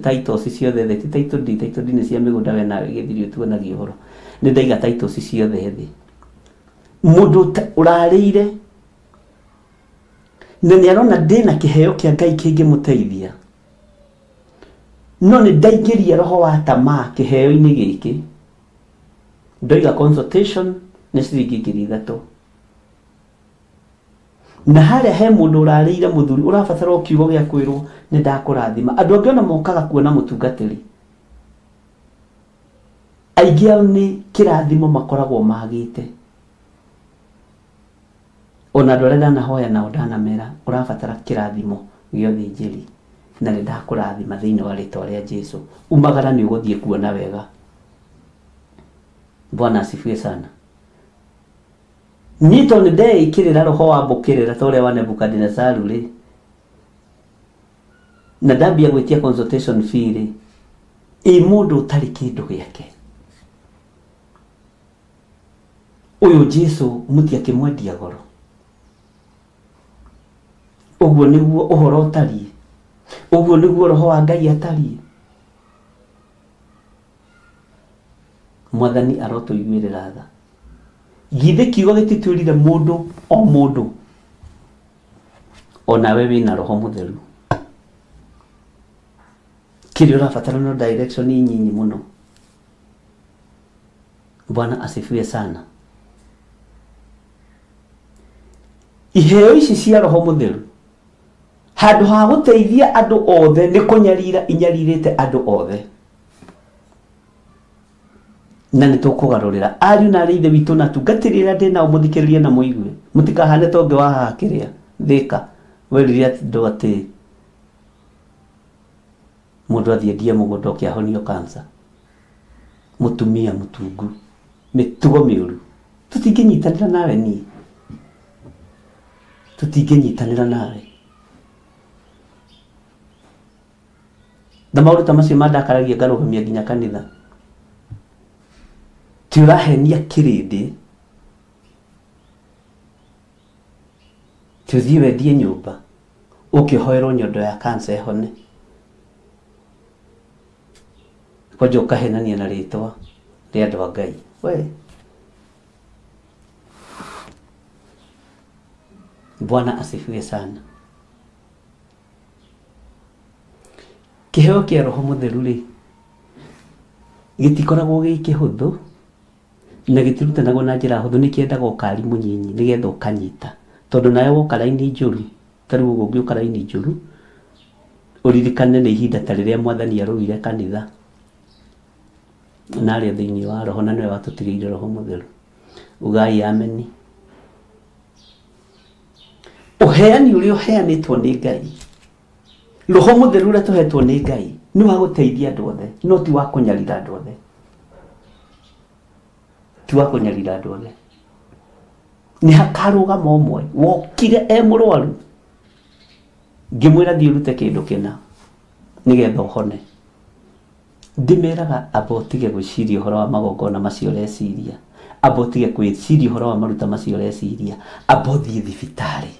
titles ciothe thĩ ti title deed nĩ cia mĩgũnda we nawe gĩthirio tuonagia ũhoro nĩ ndaiga titles ciothe thĩ mũndũ ũrarĩire na nĩ arona ndĩna kĩheo kĩa Ngai kĩngĩmũteithia no nĩ ndaingĩria roho wa tamaa kĩheo-inĩ gĩkĩ ndoiga consultation nĩ ciringi 3,000 na harĩa he mũndũ ũrarĩire mũthuri ũrabatara o kiugo gĩa kwĩrwo nĩ ndakũrathima andũ angĩ ona mokaga kuona mũtungatĩri aingĩ ao nĩ kĩrathimo makoragwo magĩte ona andũ arĩa ndanahoya nao ndanamera ũrabatara kĩrathimo gĩa ũthĩnjĩri na nĩ ndakũrathima thĩinĩ wa rĩĩtwa rĩa Jesũ umagara nĩ ũgũthiĩ kuona wega. Bwana asifiwe sana. Nito nĩ ndeĩkĩrĩra roho wa mbũkĩrĩra ta ũrĩa wa Nebukadnezaru rĩ na ndambia gwĩtia consultation fee rĩ mũndũ ũtarĩ kĩndũ gĩake ũyũ Jesũ mũtiakĩmwendia goro ũguo nĩguo ũhoro ũtariĩ ũguo nĩguo roho wa Ngai atariĩ. Mwathani arotũiguĩrĩra tha githĩ kiugo gĩtitwĩrire mũndũ o mũndũ onawe wĩna roho mũtheru kĩrĩa ũrabatara no direction nyinyi mũno. Bwana asifiwe sana. Iheo ici cia roho mũtheru handũ ha gũteithia andũ othe nĩ kũnyarira inyarirĩte andũ othe na nĩ tũkũgarũrĩra ariũ na arĩ ithe witũ na tungatĩrĩra ndĩnao mũthikĩrĩrie na mũigue mũtikahane tonge wa haha kĩrĩa thĩka werire andũ atĩ mũndũ athiĩ endie mũgũnda ũkĩahonio cancer mũtumia mũtungu mĩtugo mĩũru tũtingĩnyitanĩra nawe niĩ tũtingĩnyitanĩra nawe na maũndũ ta macio mandakaragia ngarũgamia nginya kanitha ti ũrahenia kĩrĩndĩ tũthiĩ wendie nyũmba ũkĩhoerwo nyondo ya cancer ehone kwanja ũkahenania na rĩtwa rĩa andũ a Ngai we. Bwana asifiwe sana. Kĩheo kĩa roho mũtheru rĩ gĩtikoragwo gĩ kĩhũthũ na gĩtirutanagwo na njĩra hũthũ nĩ kĩendaga ũkari mũnyinyi nĩgetha ũkanyita tondũ nawe woka raini njũru tarĩ ũguo ũngĩũka raini njũru ũririkane nĩ ihinda ta rĩrĩa Mwathani arũire kanitha narĩa thĩinĩ wa roho na nĩwe watũtigĩire roho mũtheru. Ugai ameni. Ũheani ũrĩa ũheanĩtwo nĩ Ngai roho mũtheru ũrĩa tũhetwo nĩ Ngai nĩ wa gũteithia andũ othe no ti wa kũnyarira andũ othe ti wa kũnyarira andũ othe. Nĩ hakarũgama ũmwe wokire mũrwaru ngĩmwĩra thiĩ ũrute kĩndũ kĩna nĩgetha ũhone ndĩmeraga abotige gwĩciria ũhoro wa magongona macio reciria abotige gwĩciria ũhoro wa maruta macio reciria abothiĩ thibitarĩ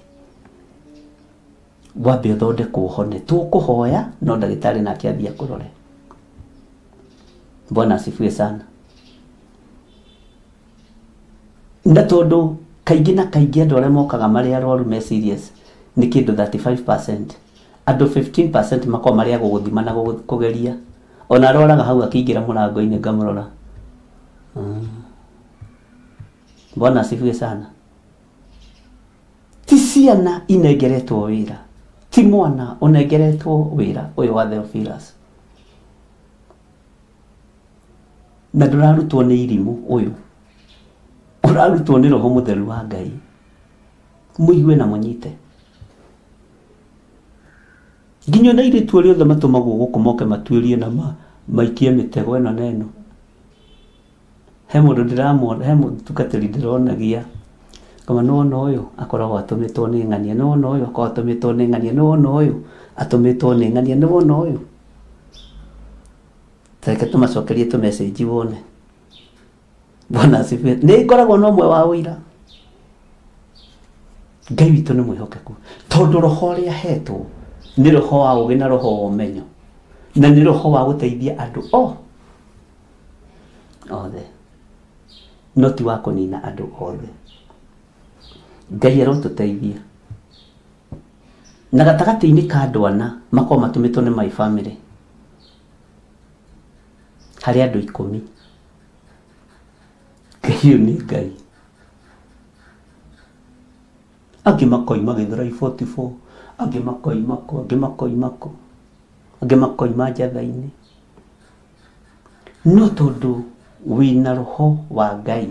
wambe ũthondekwo ũhone tũkũhoya no ndagĩtarĩ nake athiĩ akũrore. Bwana asifiwe sana. Na tondũ kaingĩ na kaingĩ andũ arĩa mokaga marĩ arwaru me serious nĩ kĩndũ 35% andũ 15% makoo marĩ agũgũthima na kũgeria ona aroraga hau akĩingĩra mũrango-inĩ ngamũrora. Bwana asifiwe sana. Ti ciana inengeretwo wĩra ti mwana ũnengeretwo wĩra ũyũ wa Theophilus na ndũrarutwo nĩ irimũ ũyũ ũrarutwo nĩ roho mũtheru wa Ngai mũigue na mũnyite. Nginya na irĩtu ũrĩa othe matũmagwo gũkũ moke matuĩrie na maikie mĩtego ĩno na ĩno. He mũndũ ndĩramwona he mũtungatĩri ndĩronagia kama nĩwona ũyũ akoragwo atũmĩtwo nĩ ng'ania nĩwona ũyũ akoragwo atũmĩtwo nĩ ng'ania nĩwona ũyũ atũmĩtwo nĩ ng'ania nĩwona ũyũ. Tareke tũmacokerie tũmecĩnji wone. Bwana asifiwe. Nĩ ngoragwo na ũmwe wa ũira. Ngai witũ nĩ mwĩhokeku tondũ roho ũrĩa hetwo nĩ roho wa ũgĩ na roho wa ũmenyo, na nĩ roho wa gũteithia andũ othe, no ti wa kũnina andũ othe. Ngai arotũteithia na gatagatĩ-inĩ ka andũ ana makorwo matũmĩtwo nĩ my family harĩ andũ 10. Ngai ũyũ nĩ Ngai. Angĩ makoima Gĩthũrai 44, angĩ makoima kũ, angĩ makoima kũ, angĩ makoima Njatha-inĩ. No tondũ wĩna roho wa Ngai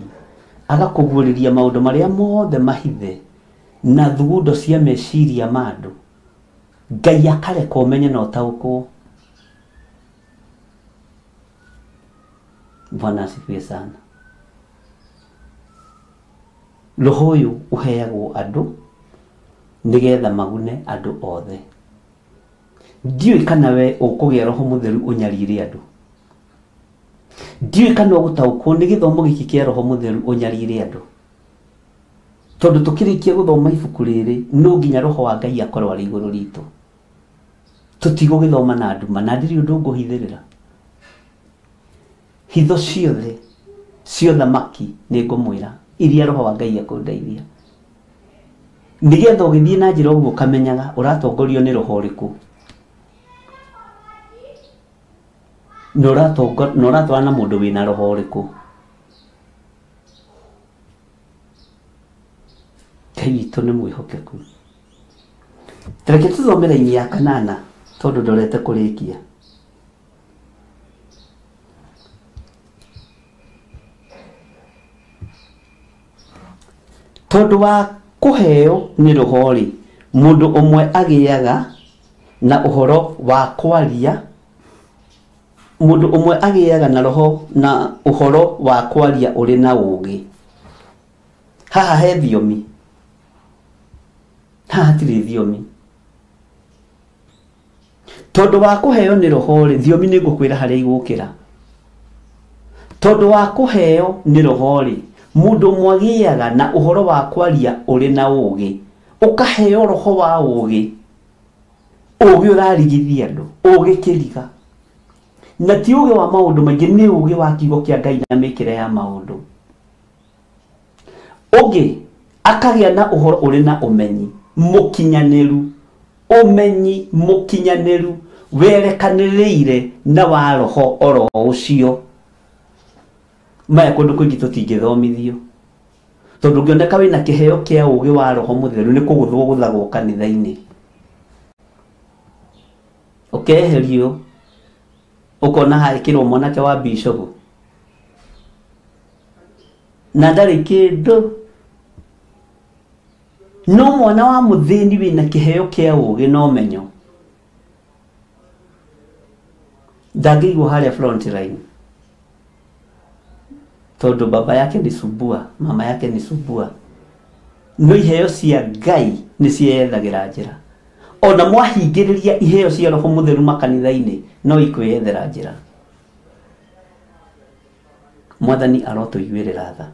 agakũguũrĩria maũndũ marĩa mothe mahithe na thugundo cia meciria ma andũ, Ngai akareka ũmenye na ũtaũkwo. Bwana asifiwe sana. Roho ũyũ ũheagwo andũ nĩgetha magune andũ othe. Ndiũĩ kana we ũkũgĩa roho mũtheru ũnyarire andũ. Ndiũĩ kana ũgũtaũkwo nĩ gĩthomo gĩkĩ kĩa roho mũtheru ũnyarire andũ. Tondũ tũkĩrĩkia gũthoma ibuku rĩrĩ no nginya roho wa Ngai akorwo arĩ igũrũ ritũ. Tũtigũgĩthoma na nduma na ndirĩ ũndũ ngũhithĩrĩra. Hitho ciothe cia thamaki nĩ ngũmwĩra iria roho wa Ngai akũndeithia. Nĩgetha ũgĩthiĩ na njĩra ũguo kamenyaga ũratongorio nĩ roho ũrĩkũ. Na ũratwara na mũndũ wĩna roho ũrĩkũ. Ngai witũ nĩ mwĩhokeku. Reke tũthome raini ya 8 tondũ ndorete kũrĩkia. Tondũ wa kũheo nĩ roho-rĩ, mũndũ ũmwe agĩaga na ũhoro wa kwaria, mũndũ ũmwe agĩaga na roho na ũhoro wa kwaria ũrĩ na ũũgĩ. Haha he thiomi, haha hatirĩ thiomi. Tondũ wa kũheo nĩ roho-rĩ, thiomi nĩ ngũkwĩra harĩa igũkĩra. Tondũ wa kũheo nĩ roho-rĩ, mũndũ mwagĩaga na ũhoro wa kwaria ũrĩ na ũũgĩ. Ũkaheo roho wa ũũgĩ, ũũgĩ ũrarigithia andũ, ũũgĩ kĩriga. Na ti ũũgĩ wa maũndũ maingĩ, nĩ ũũgĩ wa kiugo kĩa Ngai na mĩkĩre ya maũndũ. Ũngĩ akagĩa na ũhoro ũrĩ na ũmenyi mũkinyanĩru, ũmenyi mũkinyanĩru werekanĩrĩire na wa roho oro ũcio. Maya kũndũ kũingĩ tũtingĩthomithio, tondũ ũngĩoneka wĩna kĩheo kĩa ũũgĩ wa roho mũtheru nĩ kũgũthwo gũthagwo kanitha-inĩ. Ũkeherio ũkona haĩkĩrwo mwanake wa bishop na ndarĩ kĩndũ. No mwana wa mũthĩni wĩna kĩheo kĩa ũũgĩ na ũmenyo ndangĩigwo harĩa front line, tondũ baba yake ni subua, mama yake ni subua. No iheo cia Ngai nĩ ciethagĩra njĩra. Ona mwahingĩrĩria iheo cia roho mũtheru makanitha-inĩ no ikwĩyethera njĩra. Mwathani arotũiguĩrĩra tha.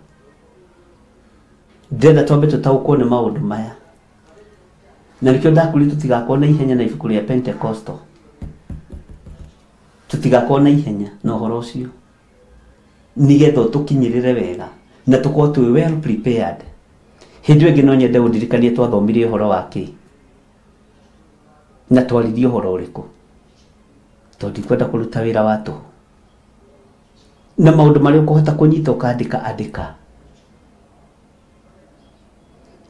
Ndĩrenda twambe tũtaũkwo nĩ maũndũ maya. Na nĩkĩo ndakwĩrire tũtigakorwo na ihenya na ibuku rĩa Pentecostal. Tũtigakorwo na ihenya na ũhoro ũcio, nĩgetha tũkinyĩrĩre wega na tũkorwo twĩ well prepared. Hĩndĩ ĩngĩ no nyende ũndirikanie twathomire ũhoro wa kĩ na twaririe ũhoro ũrĩkũ, tondũ ndikwenda kũruta wĩra wa tũhũ. Na maũndũ marĩa ũkũhota kũnyita ũkandĩka.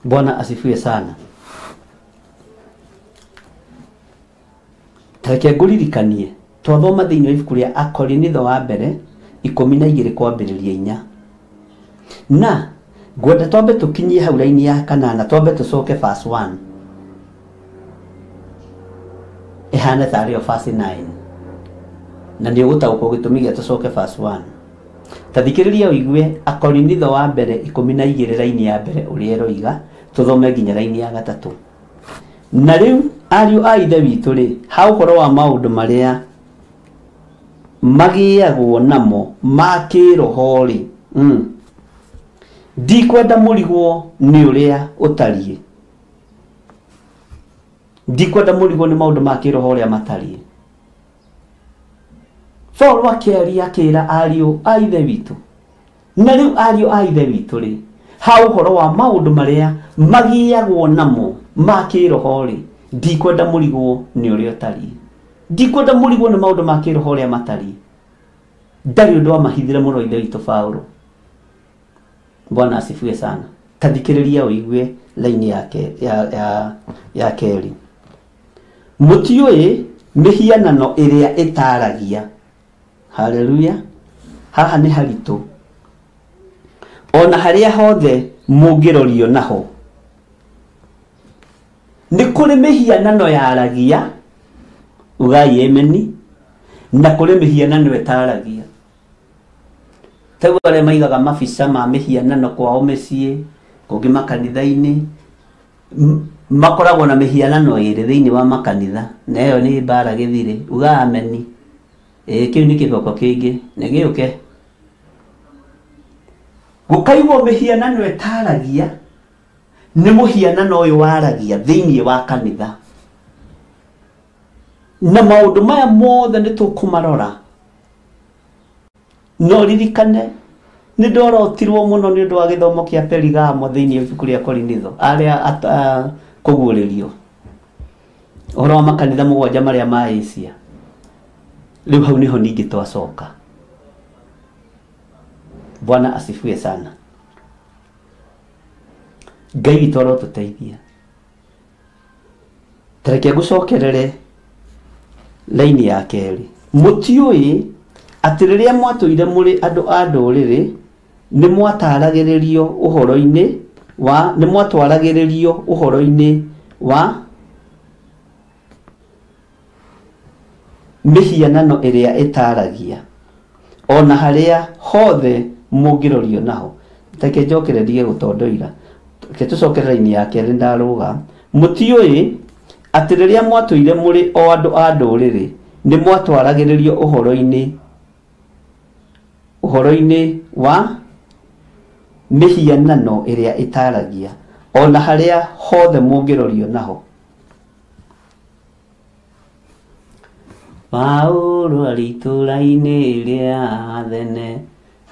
Bwana asifiwe sana. Reke ngũririkanie twathoma thĩinĩ wa ibuku rĩa Akorinitho wa mbere 12 kwambĩrĩria 4. Na ngwenda twambe tũkinyie hau raini ya 8, twambe tũcoke verse 1. Ihana tarĩ o verse 9. Na nĩ ũgũtaũkwo gĩtũmi gĩa tũcoke verse 1. Tathikĩrĩria ũigue Akorinitho wa mbere 12 raini ya mbere ũrĩa eroiga, tũthome nginya raini ya 3. Na rĩu ariũ a ithe witũ rĩ, ha ũhoro wa maũndũ marĩa magĩagwo namo ma kĩroho rĩ, ndikwenda mũrigwo nĩ ũrĩa ũtariĩ. ndikwenda mũrigo nĩ maũndũ ma kĩroho ũrĩa matariĩ. Paulo akĩaria akĩra ariũ a ithe witũ, na rĩu ariũ a ithe witũ rĩ, ha ũhoro wa maũndũ marĩa magiagwo namo ma kĩroho rĩ, ndikwenda mũrigo nĩ ũrĩa ũtariĩ, ndikwenda mũrigo nĩ maũndũ ma kĩroho ũrĩa matariĩ. Ndarĩ ũndũ wa mahithire mũno ithe witũ Paulo. Bwana asifiwe sana. Tathikĩrĩria ũigue laini yake ya kerĩ. Mũtiũĩ mĩhianano ĩrĩa ĩtaragia. Haleluya. Haha nĩ haritũ. Ona harĩa hothe mũngĩrorio naho, nĩ kũrĩ mĩhianano yaragia, ugai ameni, na kũrĩ mĩhianano ĩtaragia. Tau arĩa maigaga mabica ma mĩhianano kwao mĩciĩ, kũngĩ makanitha-inĩ, makoragwo na mĩhianano ĩrĩ thĩinĩ wa makanitha, na ĩyo nĩ mbara gĩthire, uga ameni. Kĩu nĩ kĩboko kĩngĩ, nĩ gĩũke. Gũkaigwo mĩhianano ĩtaragia, nĩ mũhianano ũyũ waragia thĩinĩ wa kanitha. Na maũndũ maya mothe nĩ tũkũmarora. No ririkane nĩ ndorotirwo mũno nĩ ũndũ wa gĩthomo kĩa Perigamo thĩinĩ wa ibuku rĩa Korinitho, arĩa kũguũrĩrio ũhoro wa makanitha mũgwanja marĩa ma Asia. Rĩu hau niho ningĩ twacoka. Bwana asifiwe sana. Ngai witũ arotũteithia. Tareke ngũcokerere laini ya kerĩ. Mũtiũĩ atĩ rĩrĩa mwatũire mũrĩ andũ a ndũrĩrĩ, nĩ mwataragĩrĩrio ũhoro-inĩ wa mĩhianano ĩrĩa ĩtaragia, ona harĩa hothe mũngĩrorio naho. Tareke njokererie gũtondoira. Reke tũcokerere laini ya kerĩ ndarũga. Mũtiũĩ atĩ rĩrĩa mwatũire mũrĩ o andũ a ndũrĩrĩ, nĩ mwatwaragĩrĩrio ũhoro-inĩ wa mĩhianano ĩrĩa ĩtaragia, ona harĩa hothe mũngĩrorio naho. Paulo arĩ itũũra-inĩ rĩa Athene,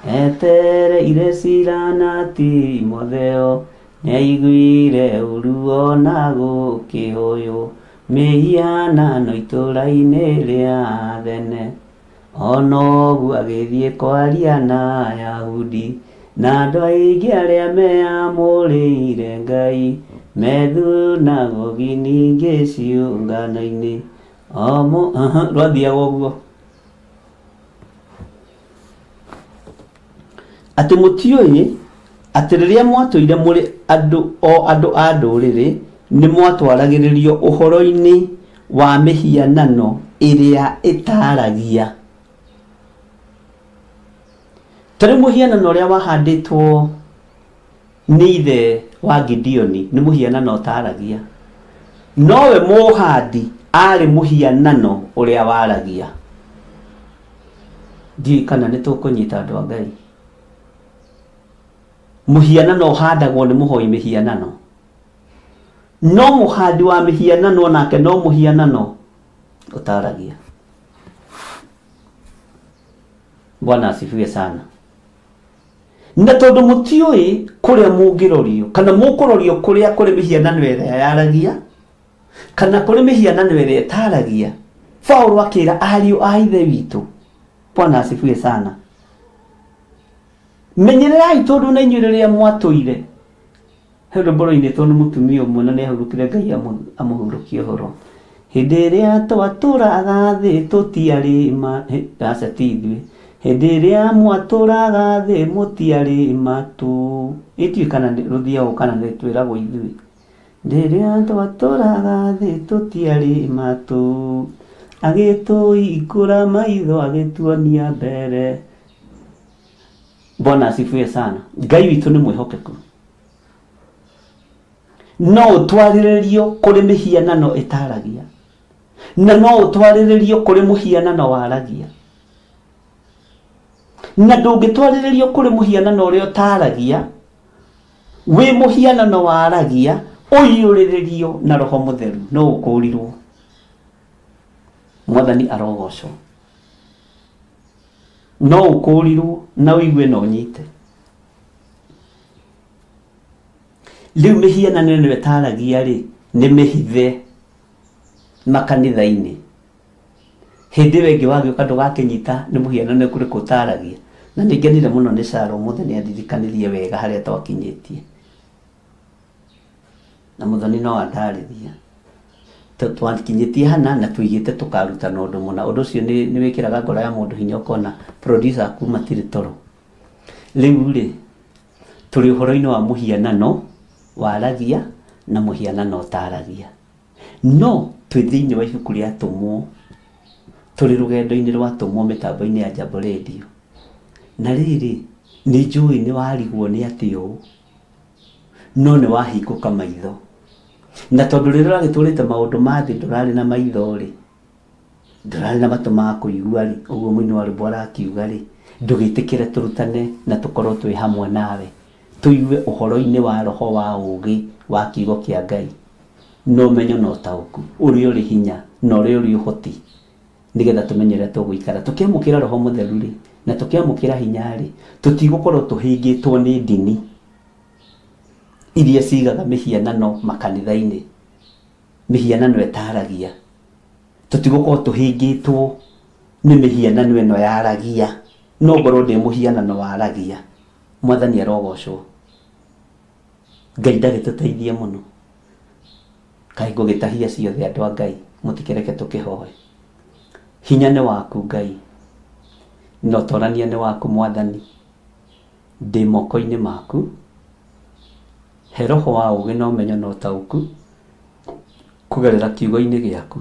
etereire Sila na Timotheo, nĩaiguire ũru ona gũkĩhũyũ mĩhianano itũũra-inĩ rĩa Athene. Ona ũguo agĩthiĩ kwaria na Ayahudi, na andũ aingĩ arĩa meamũrĩire Ngai, methunagogi ningĩ ciũngano-inĩ. Rwathiaga ũguo. Atĩ mũtiũĩ atĩ rĩrĩa mwatũire mũrĩ andũ a ndũrĩrĩ, nĩ mwatwaragĩrĩrio ũhoro-inĩ wa mĩhianano ĩrĩa ĩtaragia. Tarĩ mũhianano ũrĩa wahandĩtwo nĩ ithe wa Gideoni nĩ mũhianano ũtaragia. Nowe mũhandi arĩ mũhianano ũrĩa waragia. Ndiũĩ kana nĩ tũkũnyita andũ a Ngai. Mũhianano ũhandagwo nĩ mũhoi mĩhianano. No mũhandi wa mĩhianano nake no mũhianano ũtaragia. Bwana asifiwe sana. Na tondũ mũtiũĩ kũrĩa mũngĩrorio, kana mũkũrorio kũrĩa kũrĩ mĩhianano ĩrĩa yaragia, kana kũrĩ mĩhianano ĩrĩa ĩtaragia, Paulo akĩra ariũ a ithe witũ. Bwana asifiwe sana. Menyererai tondũ na inyuĩ rĩrĩa mwatũire. He rũmbũro-inĩ tondũ mũtumia ũmwe na nĩahurũkire Ngai amũhurũkie ũhoro. Hĩndĩ ĩrĩa twatũraga thĩ tũtiarĩ aca ti ithuĩ. Hĩndĩ ĩrĩa mwatũraga thĩ mũtiarĩ matu. Itiũĩ kana rũthiago kana nĩ twĩragwo ithuĩ. Hĩndĩ ĩrĩa twatũraga thĩ tũtiarĩ matu. Agĩtũhingũra maitho agĩtuonia mbere. Bwana asifiwe sana. Ngai witũ nĩ mwĩhokeku. No ũtwarĩrĩrio kũrĩ mĩhianano ĩtaragia, na no ũtwarĩrĩrio kũrĩ mũhianano waragia. Na ndũngĩtwarĩrĩrio kũrĩ mũhianano ũrĩa ũtaragia, wĩ mũhianano waragia, ũiyũrĩrĩrio na roho mũtheru no ũkũrirwo. Mwathani arogocwo. No ũkũrirwo na ũigue na ũnyite. Rĩu mĩhianano ĩno ĩtaragia rĩ nĩ mĩhithe makanitha-inĩ. Hĩndĩ ĩyo ĩngĩ wagĩũka ndũgakĩnyita nĩ mũhianano ũrĩkũ ũtaragia. Na nĩngenire mũno nĩ Saro mũthĩ nĩandirikanirie wega harĩa twakinyĩtie. Na Muthoni no andarĩria. Twakinyĩtie hana na tũigĩte tũkaruta na ũndũ mũna. Ũndũ ũcio nĩ wĩkĩraga ngoro ya mũndũ hinya ũkona producer aku matirĩ toro. Rĩu rĩ tũrĩ ũhoro-inĩ wa mũhianano waragia na mũhianano ũtaragia. No twĩ thĩinĩ wa ibuku rĩa Atũmwo. Tũrĩ rũgendo-inĩ rwa Atũmwo mĩtambo-inĩ ya Jambo Radio. Na rĩrĩ nĩ njũĩ nĩ warigwo nĩ atĩ ũũ. No nĩ wahingũka maitho. Na tondũ rĩrĩa ũragĩtũrĩte maũndũ ma thĩ ndũrarĩ na maitho rĩ. Ndũrarĩ na matũ ma kũigua rĩ. Ũguo mũini wa rwĩmbo arakiuga rĩ. Ndũgĩtĩkĩre tũrutane na tũkorwo twĩ hamwe nawe. Tũigue ũhoro-inĩ wa roho wa ũũgĩ wa kiugo kĩa Ngai. No ũmenyo na ũtaũku ũrĩa ũrĩ hinya na ũrĩa ũrĩ ũhoti. Nĩgetha tũmenye ũrĩa tũgũikara. Tũkĩamũkĩra roho mũtheru rĩ na tũkĩamũkĩra hinya rĩ tũtigũkorwo tũhĩngĩtwo nĩ ndini iria cigaga mĩhianano makanitha-inĩ. Mĩhianano ĩtaragia. Tũtigũkorwo tũhĩngĩtwo nĩ mĩhianano ĩno yaragia. No ngorwo ndĩ mũhianano waragia. Mwathani arogocwo. Ngai ndagĩtũteithie mũno. Kaĩ ngũgĩtahia ciothe andũ a Ngai mũtikĩreke tũkĩhoe. Hinya nĩ waku Ngai. No ũtonania nĩ waku Mwathani. Ndĩ moko-inĩ maku. He roho wa ũũgĩ na ũmenyo na ũtaũku kũgerera kiugo-inĩ gĩaku.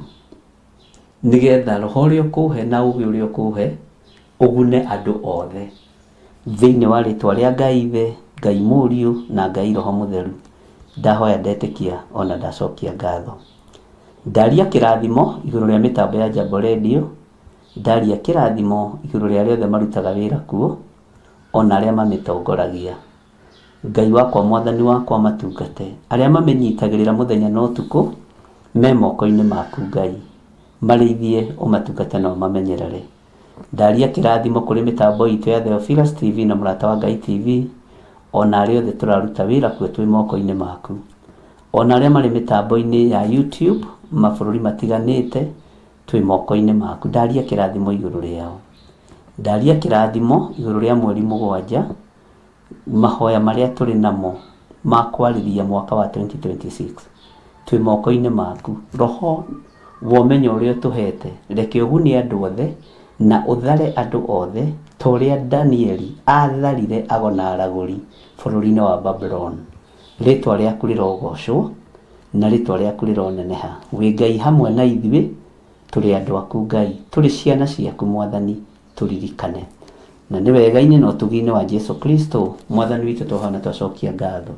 Nĩgetha roho ũrĩa ũkũhe na ũũgĩ ũrĩa ũkũhe ũgune andũ othe. Thĩinĩ wa rĩtwa rĩa Ngai Ithe, Ngai Mũriũ na Ngai Roho Mũtheru. Ndahoya ndetĩkia ona ndacokia ngatho. Ndaria kĩrathimo igũrũ rĩa mĩtambo ya Jambo Radio. Ndaria kĩrathimo igũrũ rĩa arĩa othe marutaga wĩra kuo ona arĩa mamĩtongoragia. Ngai wakwa Mwathani wakwa matungate arĩa mamĩnyitagĩrĩra mũthenya na ũtukũ me moko-inĩ maku Ngai. Marĩithie ũmatungate na ũmamenyerere. Ndaria kĩrathimo kũrĩ mĩtambo itũ ya Theophilus TV na Mũrata wa Ngai TV. Ona arĩa othe tũraruta wĩra kuo twĩ moko-inĩ maku. Ona arĩa marĩ mĩtambo-inĩ ya YouTube mabũrũri matiganĩte twĩ moko-inĩ maku. Ndaria kĩrathimo igũrũ rĩao. Ndaria kĩrathimo igũrũ rĩa mweri 7 mahoya marĩa tũrĩ namo ma kwarĩria mwaka wa 2026 twĩ moko-inĩ maku. Roho wa ũmenyo ũrĩa ũtũhete reke ũgune andũ othe na ũthare andũ othe ta ũrĩa Danieli atharire ago na aragũri bũrũri-inĩ wa Babylon. Rĩtwa rĩaku rĩrogocwo na rĩtwa rĩaku rĩroneneha. Wĩ Ngai hamwe na ithuĩ tũrĩ andũ aku Ngai. Tũrĩ ciana ciaku Mwathani tũririkane. Na nĩ wega-inĩ na ũtugi-inĩ wa Jesu Kristo Mwathani witũ tũhana twacokia ngatho.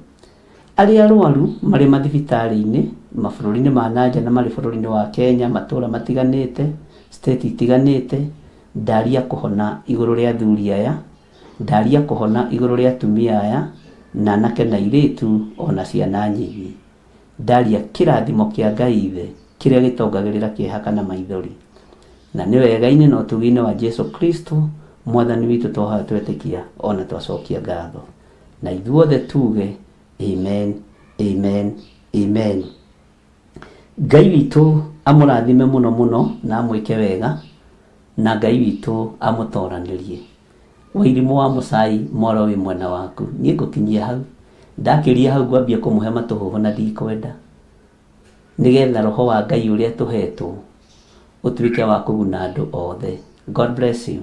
Arĩa arwaru marĩ mathibitarĩ-inĩ mabũrũri-inĩ ma nanja na marĩ bũrũri-inĩ wa Kenya matũũra matiganĩte state itiganĩte. Ndaria kũhona igũrũ rĩa athuri aya. Ndaria kũhona igũrũ rĩa atumia aya na anake na airĩtu ona ciana nyinyi. Ndaria kĩrathimo kĩa Ngai Ithe kĩrĩa gĩtongagĩrĩra kĩeha kana maithori. Na nĩ wega-inĩ na ũtugi-inĩ wa Jesu Kristo Mwathani witũ twahoya twetĩkia ona twacokia ngatho. Na ithuothe tuge amen, amen, amen. Ngai witũ amũrathime mũno mũno na amwĩke wega. Na Ngai witũ amũtoranĩrie. Wairimũ wa Mũcai moro wĩ mwena waku. Niĩ ngũkinyia hau. Ndakĩria hau ngwambia kũmũhe matũhũhũ na ndikwenda. Nĩgetha roho wa Ngai ũrĩa tũhetwo ũtuĩke wa kũguna andũ othe. God bless you.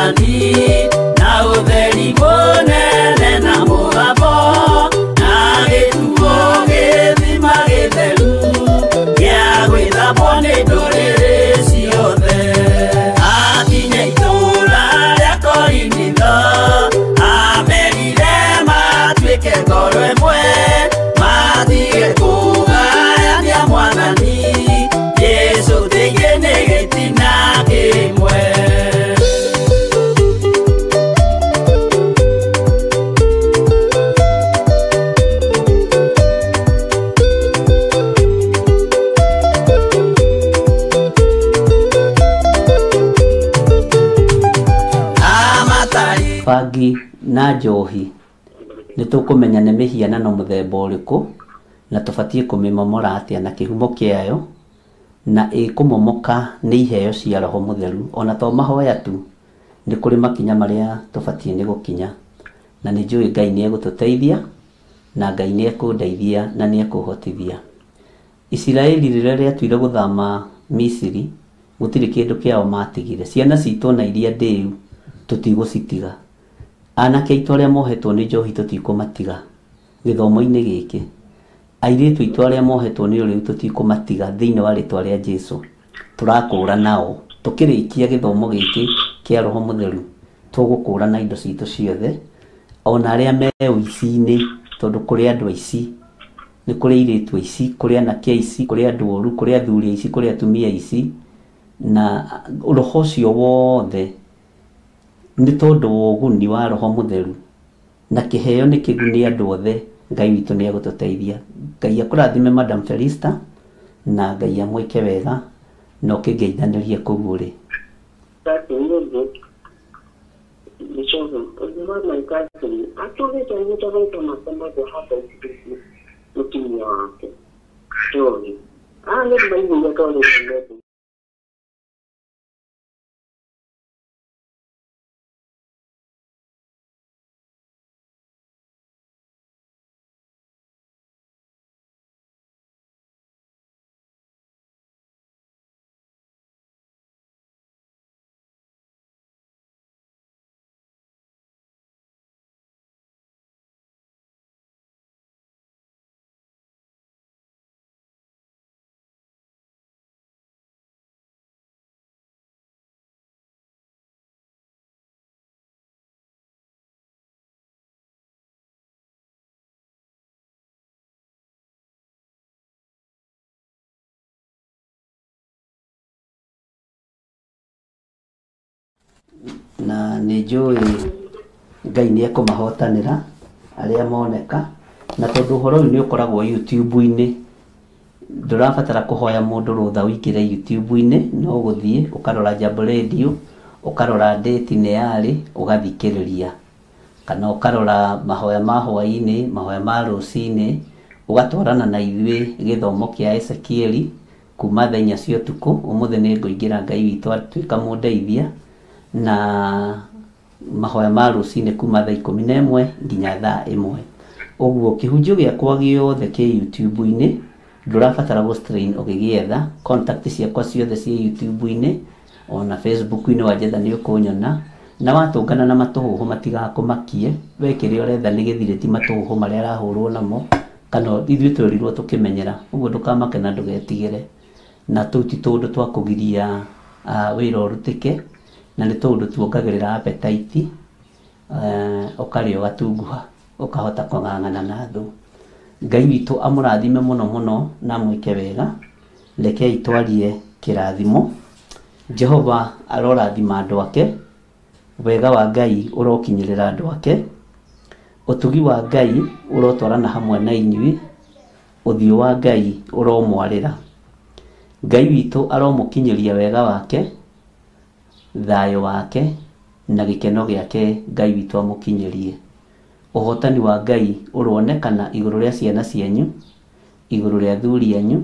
mwathani na utheri munene na mugambo na gĩtuo gĩthima gĩtheru gĩa gwĩthambwo nĩ ndũrĩrĩ ciothe. Akinya itũũra rĩa Korinitho amerire matuĩke ngoro ĩmwe matige kũgayania mwathani Jesũ thĩinĩ nĩ gĩtina kĩmwe. Bangi na njohi nĩ tũkũmenya nĩ mĩhianano mũthemba ũrĩkũ na tũbatiĩ kũmĩmomora atĩa na kĩhumo kĩayo na ĩkũmomoka nĩ iheo cia Roho Mũtheru. Ona to mahoya tu, nĩ kũrĩ makinya marĩa tũbatiĩ nĩ gũkinya, na nĩ njũĩ Ngai nĩ egũtũteithia na Ngai nĩ ekũndeithia na nĩ ekũhotithia. Isiraeli rĩrĩa rĩatuire gũthama Misiri gũtirĩ kĩndũ kĩao matigire. Ciana citũ na iria ndĩu tũtigũcitiga. Anake aitũ arĩa mohetwo nĩ njohi tũtikũmatiga gĩthomo-inĩ gĩkĩ. Airĩtu aitũ arĩa mohetwo nĩ ũrĩu tũtikũmatiga thĩinĩ wa rĩtwa rĩa Jesũ. Tũrakũra nao tũkĩrĩkia gĩthomo gĩkĩ kĩa Roho Mũtheru, tũgũkũrana indo citũ ciothe, ona arĩa me ũici-inĩ, tondũ kũrĩ andũ aici, nĩ kũrĩ airĩtu aici, kũrĩ anake aici, kũrĩ andũ oru, kũrĩ athuri aici, kũrĩ atumia aici, na roho ũcio wothe nĩ tondũ wa ũguni wa Roho Mũtheru na kĩheo nĩ kĩguni andũ othe. Ngai witũ nĩ egũtũteithia. Ngai akũrathime Madam Felista na Ngai amwĩke wega na ũkĩngeithanĩrie kũu ũrĩ. Na nĩ njũĩ Ngai nĩ ekũmahotanĩra arĩa moneka, na tondũ ũhoro ũyũ nĩ ũkoragwo YouTube-inĩ, ndũrabatara kũhoya mũndũ rũtha ũingĩre YouTube-inĩ, no gũthiĩ ũkarora Jambo Radio, ũkarora Date nĩ yarĩ, ũgathikĩrĩria, kana ũkarora mahoya ma hwaĩ-inĩ, mahoya ma rũcinĩ, ũgatwarana na ithuĩ gĩthomo kĩa Ezekieli kuma thaa 4 cia ũtukũ. Ũmũthĩ nĩ ngũingĩra Ngai witũ atuĩka mũndeithia, na mahoya ma rũcinĩ kuma thaa 11 nginya thaa 1. Ũguo kĩhunjio gĩakwa gĩothe kĩ YouTube-inĩ, ndũrabatara gũ-strain ũgĩgĩetha. Contact ciakwa ciothe cia YouTube-inĩ, ona Facebook-inĩ wanjetha nĩ ũkũnyona, na watũngana na matũhũhũ matigakũmakie. Wekĩrĩa ũretha nĩ gĩthirĩ ti matũhũhũ marĩa arahũrwo namo, kana ithuĩ twerirwo tũkĩmenyera. Ũguo ndũkamake na ndũgetigĩre, na tũu ti tũndũ twa kũgiria wĩra ũrutĩke, na nĩ tũndũ tuongagĩrĩra appetite, ũkarĩa ũgatunguha, ũkahota kũng'ang'ana na thũ. Ngai witũ amũrathime mũno mũno na mwĩke wega. Rekei twarie kĩrathimo. Jehova arorathima andũ ake, wega wa Ngai ũrokinyĩrĩra andũ ake, ũtugi wa Ngai ũrotwarana hamwe na inyuĩ, ũthiũ wa Ngai ũromwarĩra. Ngai witũ aromũkinyĩria wega wake, thayũ wake na gĩkeno gĩake Ngai witũ amũkinyĩrie. Ũhotani wa Ngai ũronekana igũrũ rĩa ciana cianyu, igũrũ rĩa athuri anyu,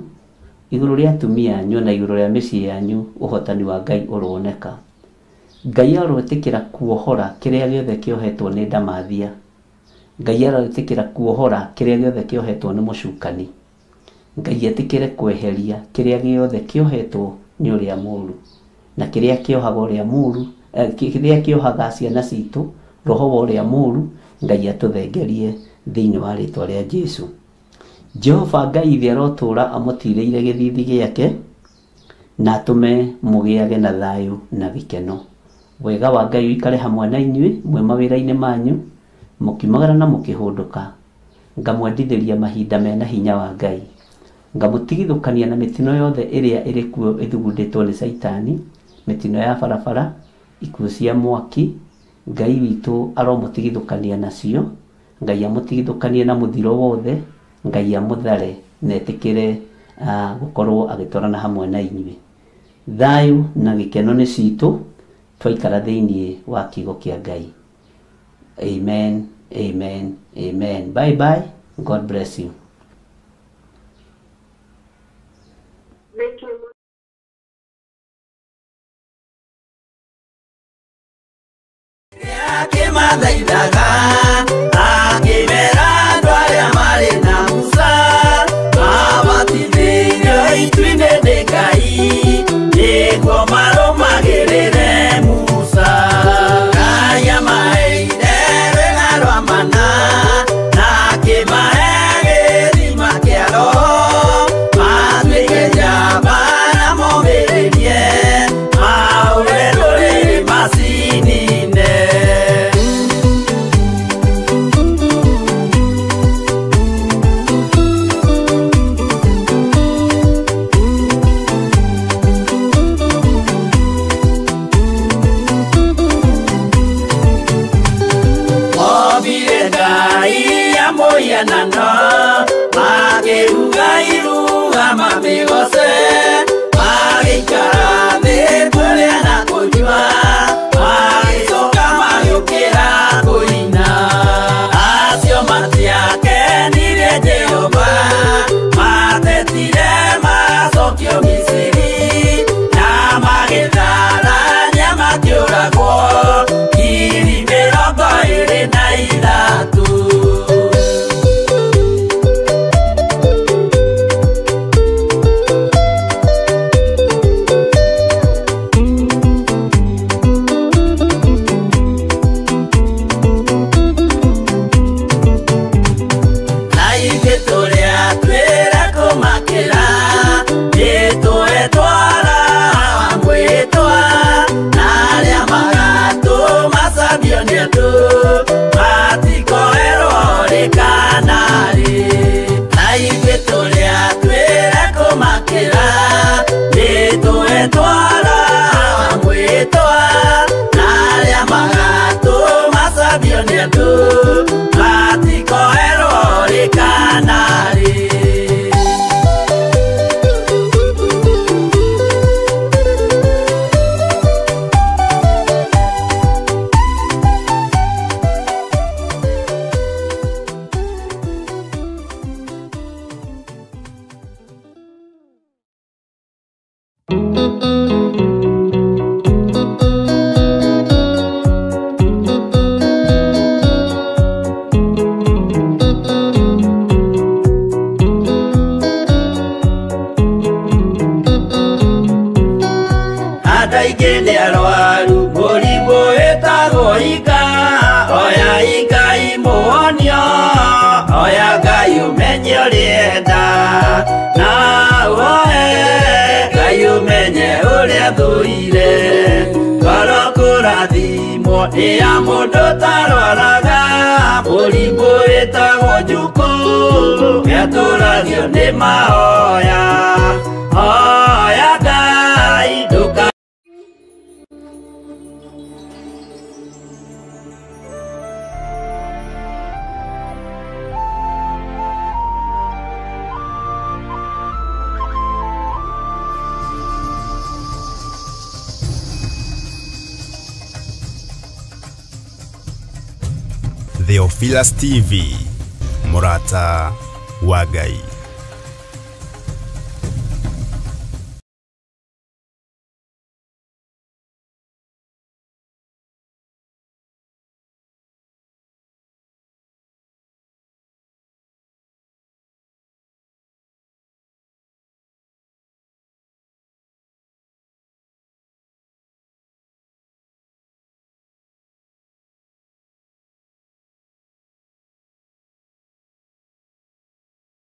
igũrũ rĩa atumia anyu na igũrũ rĩa mĩciĩ yanyu. Ũhotani wa Ngai ũroneka. Ngai arotĩkĩra kuohora kĩrĩa gĩothe kĩohetwo nĩ ndamathia. Ngai arotĩkĩra kuohora kĩrĩa gĩothe kĩohetwo nĩ mũcukani. Ngai etĩkĩre kweheria kĩrĩa gĩothe kĩohetwo nĩ ũrĩa mũũru, na kĩrĩa kĩohaga ũrĩa mũũru kiria kiohaga ciana citu roho wa uria muru Ngai atuthengerie thiini wa ritwa ria Jesu. Jehova Ngai thia rotura amutireire githithi giake na tume mugiage na thayu na gikeno. Wega wa Ngai uikare hamwe na inyui mwe mawira-ini manyu mukimagara na mukihunduka. Ngamwendithĩria mahinda mena hinya wa Ngai. Ngamutigithukania na mitino yothe iria iri kuo ithugunditwo ni Saitani, mitino ya barabara, ikuũ cia mwaki. Ngai witu aromutigithukania nacio. Ngai amutigithukanie na muthiro wothe. Ngai amuthare na etikire gukorwo agitwarana hamwe na inyui. Thayu na gikeno ni citu twaikara thiini wa kiugo kia Ngai. Amen, amen, amen. Bye bye. God bless you. Thank you. Akimathaithaga akimera andũ arĩa marĩ na Musa mabatithĩrio itu-inĩ nĩ Ngai nĩguo marũmagĩrĩre Musa. Ngai amaheire rwĩga rwa mana na akĩmahe gĩthima kĩa Roho matuĩke njamba na momĩrĩrie maũre rũrĩrĩ macini-inĩ. Ya mũndũ tarwaraga mũrimũ wĩtagwo njukũ yatũragio nĩ mahoya hoya Ngai ndũka. Theophilus TV, Murata wa Ngai.